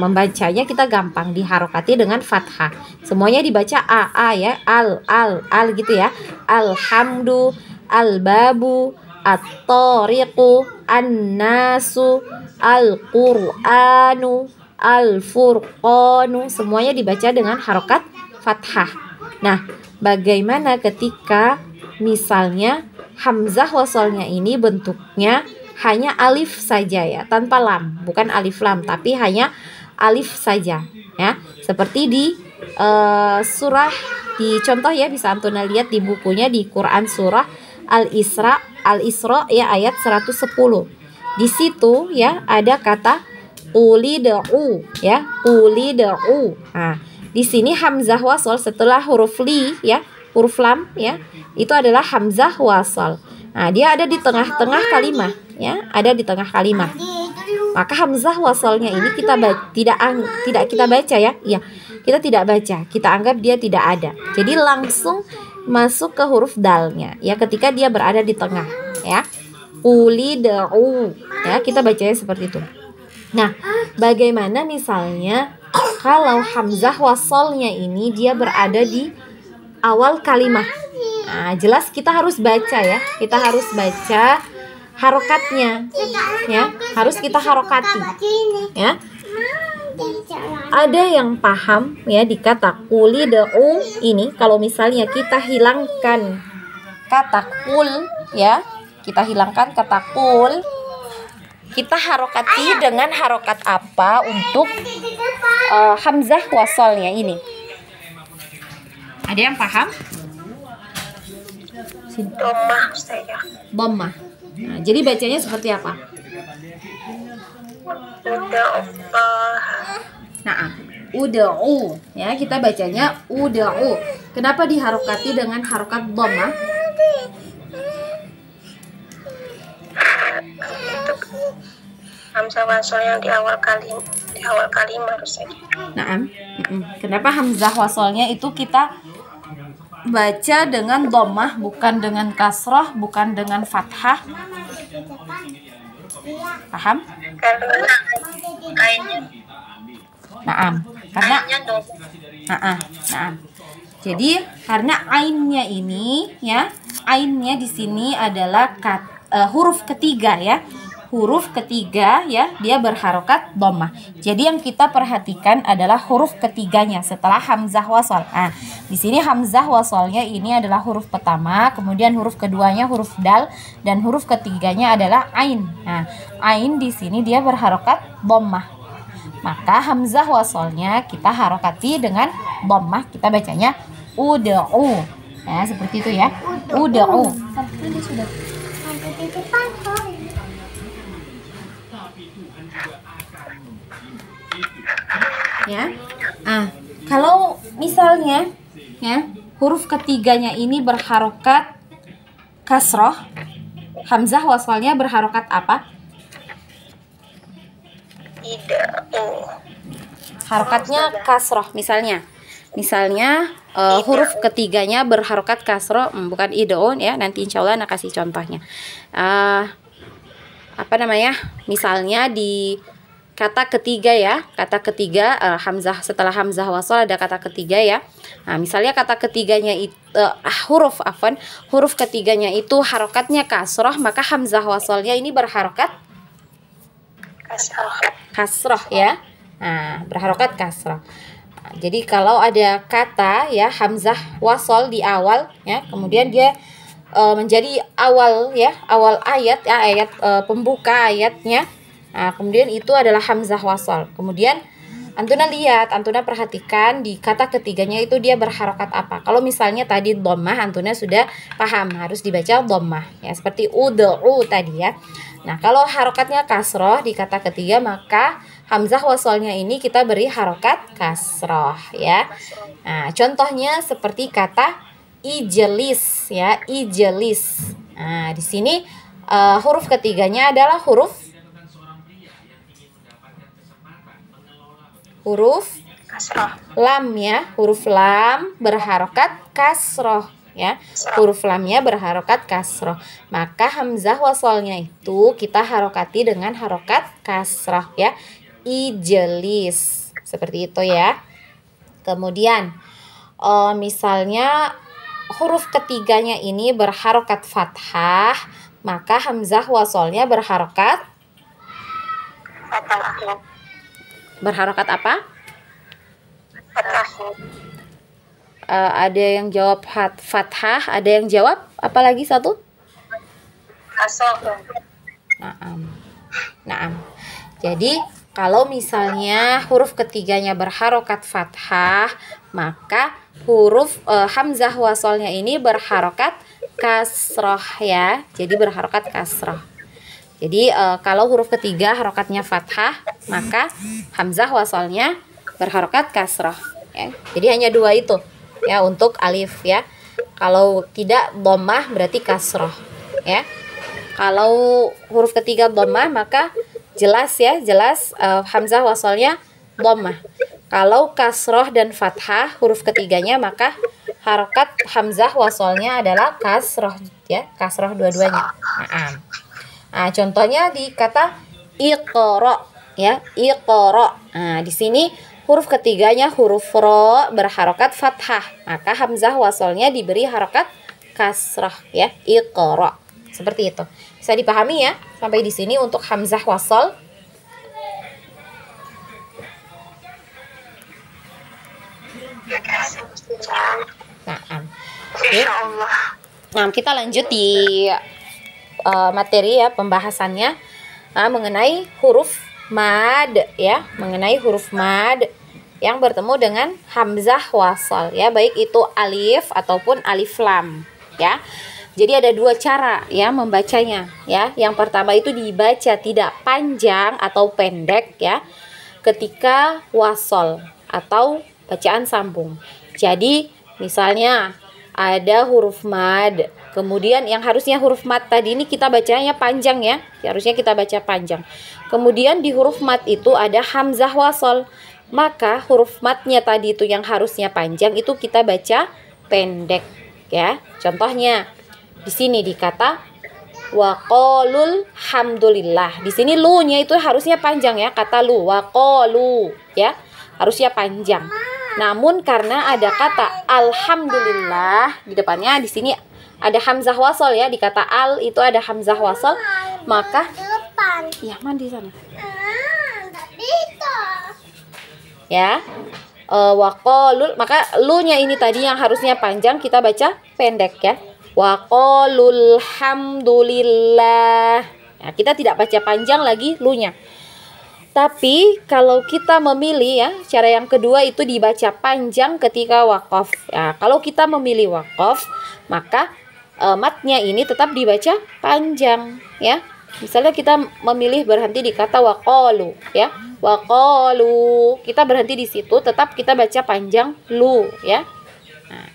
membacanya, kita gampang diharokati dengan fathah. Semuanya dibaca a ya, al gitu ya, alhamdu, al-babu, at-tariqu, an-nasu, al-qur'anu, al-furqanu, semuanya dibaca dengan harokat fathah. Nah, bagaimana ketika misalnya hamzah wasalnya ini bentuknya hanya alif saja ya, tanpa lam, bukan alif lam, tapi hanya alif saja ya, seperti di surah di contoh ya, bisa Antuna lihat di bukunya di Quran surah Al-Isra ya ayat 110. Di situ ya ada kata ulid'u ya, ulid'u. Nah, di sini hamzah wasal setelah huruf li ya, huruf lam ya, itu adalah hamzah wasal. Nah, dia ada di tengah-tengah kalimat ya, ada di tengah kalimat. Maka hamzah wasalnya ini tidak kita baca ya. Iya, kita tidak baca. Kita anggap dia tidak ada. Jadi langsung masuk ke huruf dalnya ya ketika dia berada di tengah ya. Ulid'u ya, kita bacanya seperti itu. Nah, bagaimana misalnya kalau hamzah wasalnya ini dia berada di awal kalimat? Nah, jelas kita harus baca ya. Kita harus baca harokatnya ya, harus kita harokati ya. Ada yang paham ya di kata kulid'u ini, kalau misalnya kita hilangkan kata kul ya, kita hilangkan kata kul, kita harokati dengan harokat apa untuk hamzah wasalnya ini? Ada yang paham? Domah saya. Dhammah. Nah, jadi bacanya seperti apa? Nah, ud'u ya, kita bacanya ud'u. Kenapa diharokati dengan harokat dhammah? Hamzah wasal yang di awal kalimat saja. Nah, kenapa hamzah wasalnya itu kita baca dengan dhammah, bukan dengan kasrah, bukan dengan fathah? Paham? Karena ainnya. Naam. Karena Ainnya naam. Jadi karena ainnya ini ya, ainnya di sini adalah huruf ketiga ya. Huruf ketiga ya, dia berharokat dhammah. Jadi yang kita perhatikan adalah huruf ketiganya setelah hamzah wasal. Nah, di sini hamzah wasalnya ini adalah huruf pertama, kemudian huruf keduanya huruf dal, dan huruf ketiganya adalah ain. Nah, ain di sini dia berharokat dhammah. Maka hamzah wasalnya kita harokati dengan dhammah, kita bacanya ud'u. Ya, seperti itu ya. Ud'u. Kan sudah. Ya. Kalau misalnya ya, huruf ketiganya ini berharokat kasroh, hamzah wasalnya berharokat apa? Harokatnya kasroh. Misalnya huruf ketiganya berharokat kasroh, bukan id'un ya. Nanti insya Allah nak kasih contohnya. Misalnya di kata ketiga ya, hamzah, setelah hamzah wasal ada kata ketiga ya. Nah, misalnya kata ketiganya itu huruf ketiganya itu harokatnya kasroh, maka hamzah wasalnya ini berharokat kasroh ya. Nah, berharokat kasroh. Nah, jadi kalau ada kata ya hamzah wasal di awal ya, kemudian dia menjadi awal ayat ya, pembuka ayatnya. Nah, kemudian itu adalah hamzah wasal. Kemudian Antuna perhatikan di kata ketiganya itu dia berharokat apa. Kalau misalnya tadi dhammah, Antuna sudah paham harus dibaca dhammah ya, seperti ud'u tadi ya. Nah, kalau harokatnya kasroh di kata ketiga, maka hamzah wasalnya ini kita beri harokat kasroh ya. Nah, contohnya seperti kata ijlis ya, ijlis. Nah, di sini huruf ketiganya adalah huruf lam ya, huruf lam berharokat kasroh ya, huruf lamnya berharokat kasroh. Maka hamzah wasalnya itu kita harokati dengan harokat kasroh ya, ijlis, seperti itu ya. Kemudian misalnya huruf ketiganya ini berharokat fathah, maka hamzah wasalnya berharokat apa? Ada yang jawab fathah, ada yang jawab apa lagi satu? Naam. Jadi kalau misalnya huruf ketiganya berharokat fathah, maka huruf hamzah wasolnya ini berharokat kasroh ya. Jadi berharokat kasroh. Jadi kalau huruf ketiga harokatnya fathah, maka hamzah wasolnya berharokat kasroh ya. Jadi hanya dua itu ya untuk alif ya. Kalau tidak dhammah berarti kasroh ya. Kalau huruf ketiga dhammah maka jelas ya, jelas hamzah wasolnya dhammah. Kalau kasroh dan fathah huruf ketiganya maka harokat hamzah wasolnya adalah kasroh ya, kasroh dua-duanya. Nah, contohnya di kata iqra ya, iqra. Nah, di sini huruf ketiganya huruf ro berharokat fathah, maka hamzah wasolnya diberi harokat kasroh ya, iqra. Seperti itu. Bisa dipahami ya sampai di sini untuk hamzah wasol. Nah, kita lanjut di materi ya pembahasannya mengenai huruf mad ya, mengenai huruf mad yang bertemu dengan hamzah wasol ya, baik itu alif ataupun alif lam ya. Jadi ada dua cara ya membacanya ya. Yang pertama itu dibaca tidak panjang atau pendek ya, ketika wasol atau bacaan sambung. Jadi misalnya ada huruf mad, kemudian yang harusnya huruf mad tadi ini kita bacanya panjang ya, harusnya kita baca panjang. Kemudian di huruf mad itu ada hamzah wasol, maka huruf madnya tadi itu yang harusnya panjang itu kita baca pendek ya. Contohnya di sini di kata waqalul hamdulillah. Di sini lu-nya itu harusnya panjang ya, kata lu, waqalu ya, harusnya panjang. Namun karena ada kata alhamdulillah di depannya, di sini ada hamzah wasol ya, di kata al itu ada hamzah wasol, maka ya mandi sana. Ya. Waqalul, maka lu-nya ini tadi yang harusnya panjang kita baca pendek ya. Waqalul hamdulillah. Nah, kita tidak baca panjang lagi lu-nya. Tapi kalau kita memilih ya, cara yang kedua itu dibaca panjang ketika waqaf. Ya, kalau kita memilih waqaf, maka matnya ini tetap dibaca panjang ya. Misalnya kita memilih berhenti di kata waqalu ya. Waqalu, kita berhenti di situ, tetap kita baca panjang lu ya. Nah,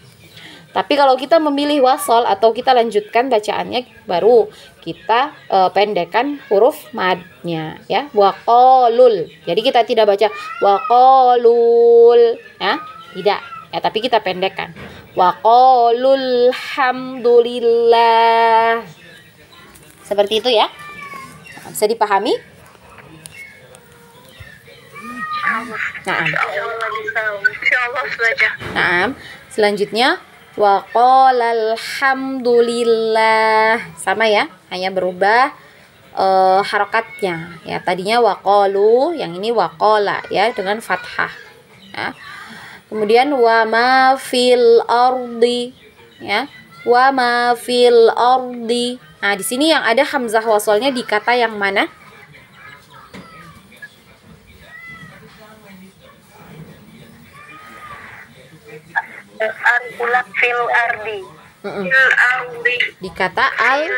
tapi kalau kita memilih wasol atau kita lanjutkan bacaannya, baru kita pendekkan huruf madnya ya, waqalul. Jadi kita tidak baca waqalul ya, tidak ya, tapi kita pendekkan waqalul hamdulillah. Seperti itu ya. Bisa dipahami? Nah, selanjutnya waqalal hamdulillah, sama ya, hanya berubah harokatnya ya. Tadinya waqalu, yang ini waqala ya dengan fathah ya. Kemudian wa ma fil ardi ya, wa ma fil ardi. Nah, di sini yang ada hamzah wasolnya di kata yang mana? Fil ardi. Fil ardi. Di kata al,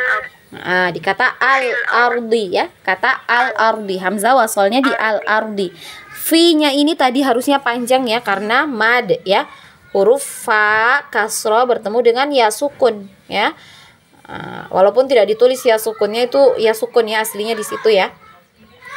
di kata al ardi ya, kata al ardi, hamzah wasolnya di al ardi. Fi-nya ini tadi harusnya panjang ya, karena mad ya, huruf fa kasroh bertemu dengan ya sukun ya. Walaupun tidak ditulis ya sukunnya, itu ya sukun ya aslinya di situ ya.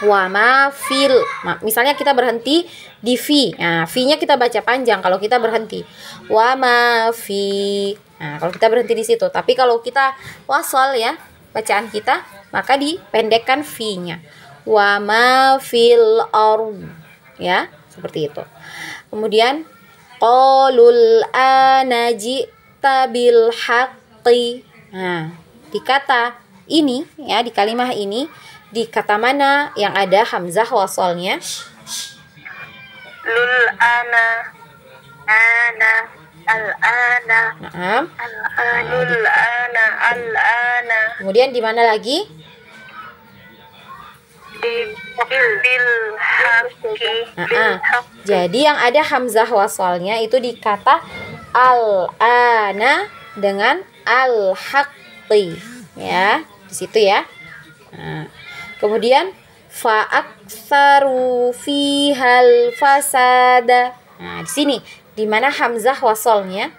Wa ma fil. Misalnya kita berhenti di fi. Nah, fi-nya kita baca panjang kalau kita berhenti. Wa ma fi. Nah, kalau kita berhenti di situ. Tapi kalau kita wasol ya, bacaan kita, maka dipendekkan fi-nya. Wa ma fil ard. Ya, seperti itu. Kemudian qalul anaji'ta bil haqqi. Nah, di kata ini ya, di kalimah ini, di kata mana yang ada hamzah wasolnya? Lul ana, al-ana. Naam. Lul ana, al-ana. Kemudian di mana lagi? bil haqqi. Jadi yang ada hamzah wasalnya itu di kata al-ana dengan al-haqqi, ya, di situ ya. Nah, kemudian fa'aktsaru fihal fasada. Nah, di sini di mana hamzah wasalnya?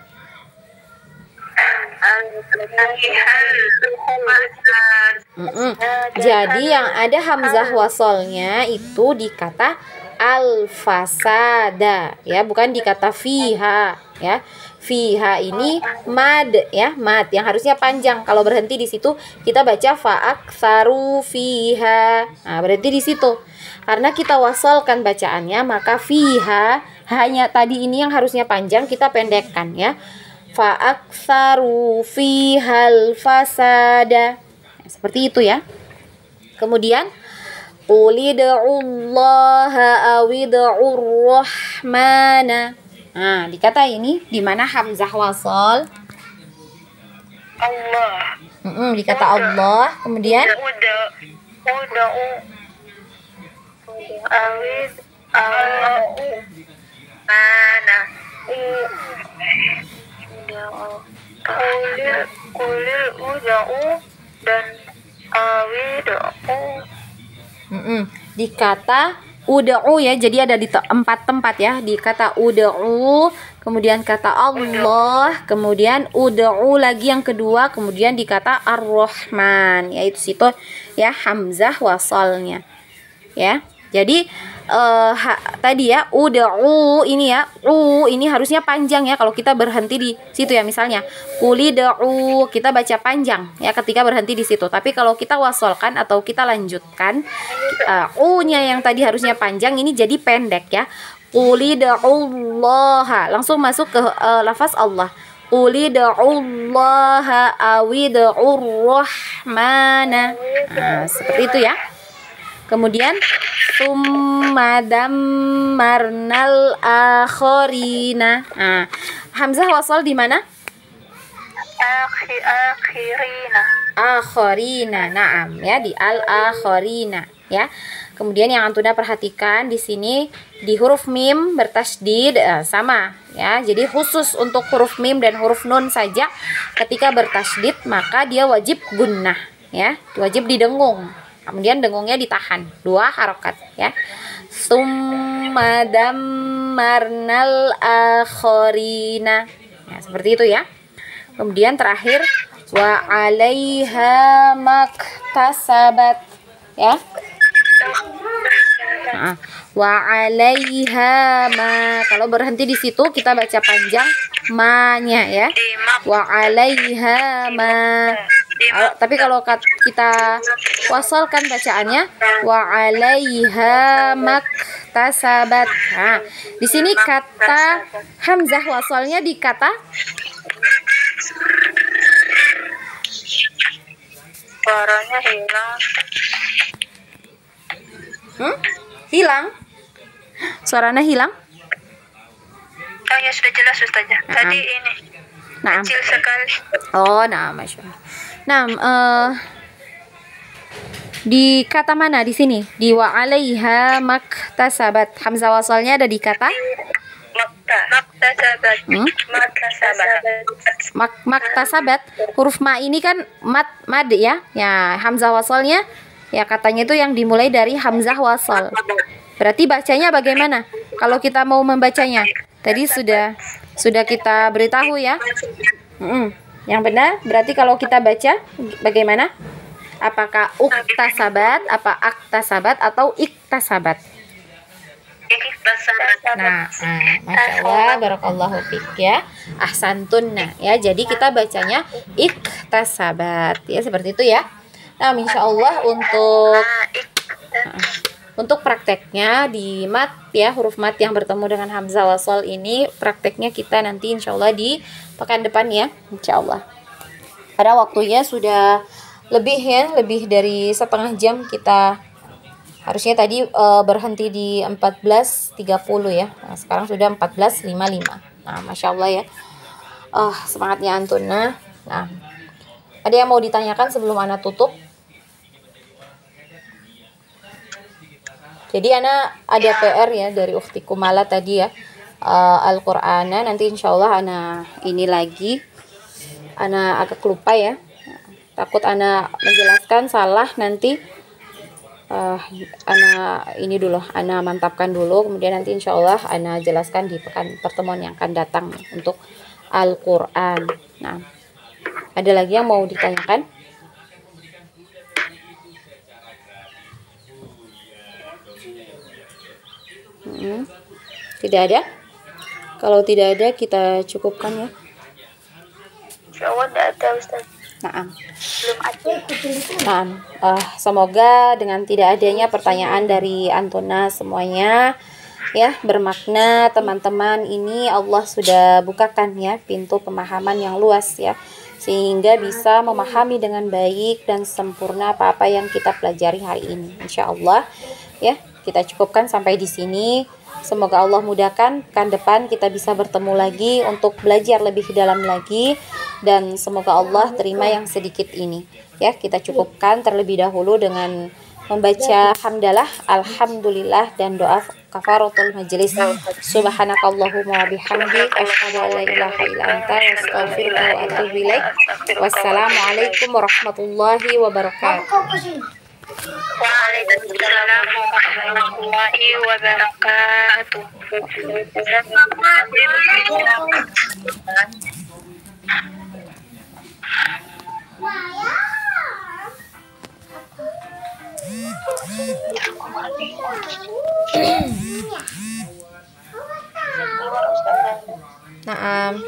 Jadi yang ada hamzah wasalnya itu di kata al-fasada, ya, bukan di kata fiha, ya. Fiha ini mad, ya, mad yang harusnya panjang. Kalau berhenti di situ kita baca fa'aktsaru fiha. Nah, berhenti di situ. Karena kita wasalkan bacaannya, maka fiha hanya tadi ini yang harusnya panjang kita pendekkan, ya. Fa'aktsaru fihal fasada. Nah, seperti itu ya. Kemudian Qulid'ullaha awid'ur rahmana. Nah, di kata ini di mana hamzah wasal? Allah. Di kata Allah. Kemudian awid mana kulir uda'u dan awid'u. Di kata ud'u, ya, jadi ada di 4 tempat, ya. Di kata ud'u, kemudian kata Allah, kemudian ud'u lagi yang kedua, kemudian di kata ar-Rahman, yaitu situ ya hamzah wasalnya, ya. Jadi tadi ya ud'u ini, ya, ini harusnya panjang, ya, kalau kita berhenti di situ, ya. Misalnya qulid'u kita baca panjang, ya, ketika berhenti di situ. Tapi kalau kita wasalkan atau kita lanjutkan, u-nya yang tadi harusnya panjang ini jadi pendek, ya. Qulid'ullaha langsung masuk ke lafaz Allah. Qulid'ullaha awid'ur rahmana. Nah, seperti itu ya. Kemudian summa dammarnal akharina. Nah, hamzah wasal di mana? Akharina. Naam, ya, di al-akharina, ya. Kemudian yang Antuna perhatikan di sini di huruf mim bertasydid sama, ya. Jadi khusus untuk huruf mim dan huruf nun saja ketika bertasydid maka dia wajib gunnah, ya. Wajib didengung. Kemudian dengungnya ditahan 2 harokat, ya. Summa dammarnal akharina. Ya, seperti itu ya. Kemudian terakhir wa 'alaiha maktasabat, ya. Nah, wa 'alaiha ma. Kalau berhenti di situ kita baca panjang ma-nya, ya. Wa 'alaiha ma. Tapi kalau kita wasalkan bacaannya wa 'alaiha maktasabat. Nah, di sini kata hamzah wasalnya di kata suaranya hilang. Hilang? Suaranya hilang? Oh ya, sudah jelas Ustazah. Tadi ini kecil sekali. Oh, nah, Masya Allah. Nah, di kata mana di sini? Di wa 'alaiha maktasabat. Hamzah wasalnya ada di kata maktasabat. Maktasabat. Huruf ma ini kan mad, ya. Ya, hamzah wasalnya ya katanya itu yang dimulai dari hamzah wasal. Berarti bacanya bagaimana? Kalau kita mau membacanya, tadi sudah kita beritahu, ya. Yang benar berarti kalau kita baca bagaimana? Apakah uktasabat, apa aktasabat atau iktasabat? Nah, Masya Allah, barakallahu fiq, ya. Ahsantunna, ya. Jadi kita bacanya iktasabat, ya, seperti itu ya. Nah, insya Allah untuk prakteknya di mat, ya, huruf mat yang bertemu dengan hamzah wasal ini, prakteknya kita nanti insya Allah di pekan depan, ya, insya Allah. Pada waktunya sudah lebih, ya, lebih dari setengah jam. Kita harusnya tadi berhenti di 14.30, ya. Nah, sekarang sudah 14.55. Nah, Masya Allah, ya. Semangatnya Antuna. Nah, ada yang mau ditanyakan sebelum Ana tutup? Jadi ana ada PR ya dari Ukhti Kumala tadi ya, Al-Qur'ana nanti insyaallah ana ini lagi, ana agak lupa ya, takut ana menjelaskan salah nanti. Ana ini dulu, ana mantapkan dulu, kemudian nanti insyaallah ana jelaskan di pertemuan yang akan datang untuk Al-Qur'an. Nah, ada lagi yang mau ditanyakan? Tidak ada? Kalau tidak ada kita cukupkan ya. Insyaallah tidak ada Ustaz. Naam. Belum ada. Naam. Semoga dengan tidak adanya pertanyaan dari Antona semuanya ya bermakna. Teman-teman, ini Allah sudah bukakan ya pintu pemahaman yang luas ya, sehingga bisa memahami dengan baik dan sempurna apa-apa yang kita pelajari hari ini. Insyaallah ya, kita cukupkan sampai di sini. Semoga Allah mudahkan pekan depan kita bisa bertemu lagi untuk belajar lebih dalam lagi, dan semoga Allah terima yang sedikit ini ya. Kita cukupkan terlebih dahulu dengan membaca hamdalah, alhamdulillah, dan doa kafaratul majelis. Subhanakallahumma wa bihamdik asyhadu an la ilaha illa anta astaghfiruka wa atubu ilaik. Wassalamualaikum warahmatullahi wabarakatuh. Waalaikumsalam warahmatullahi wabarakatuh. Naam.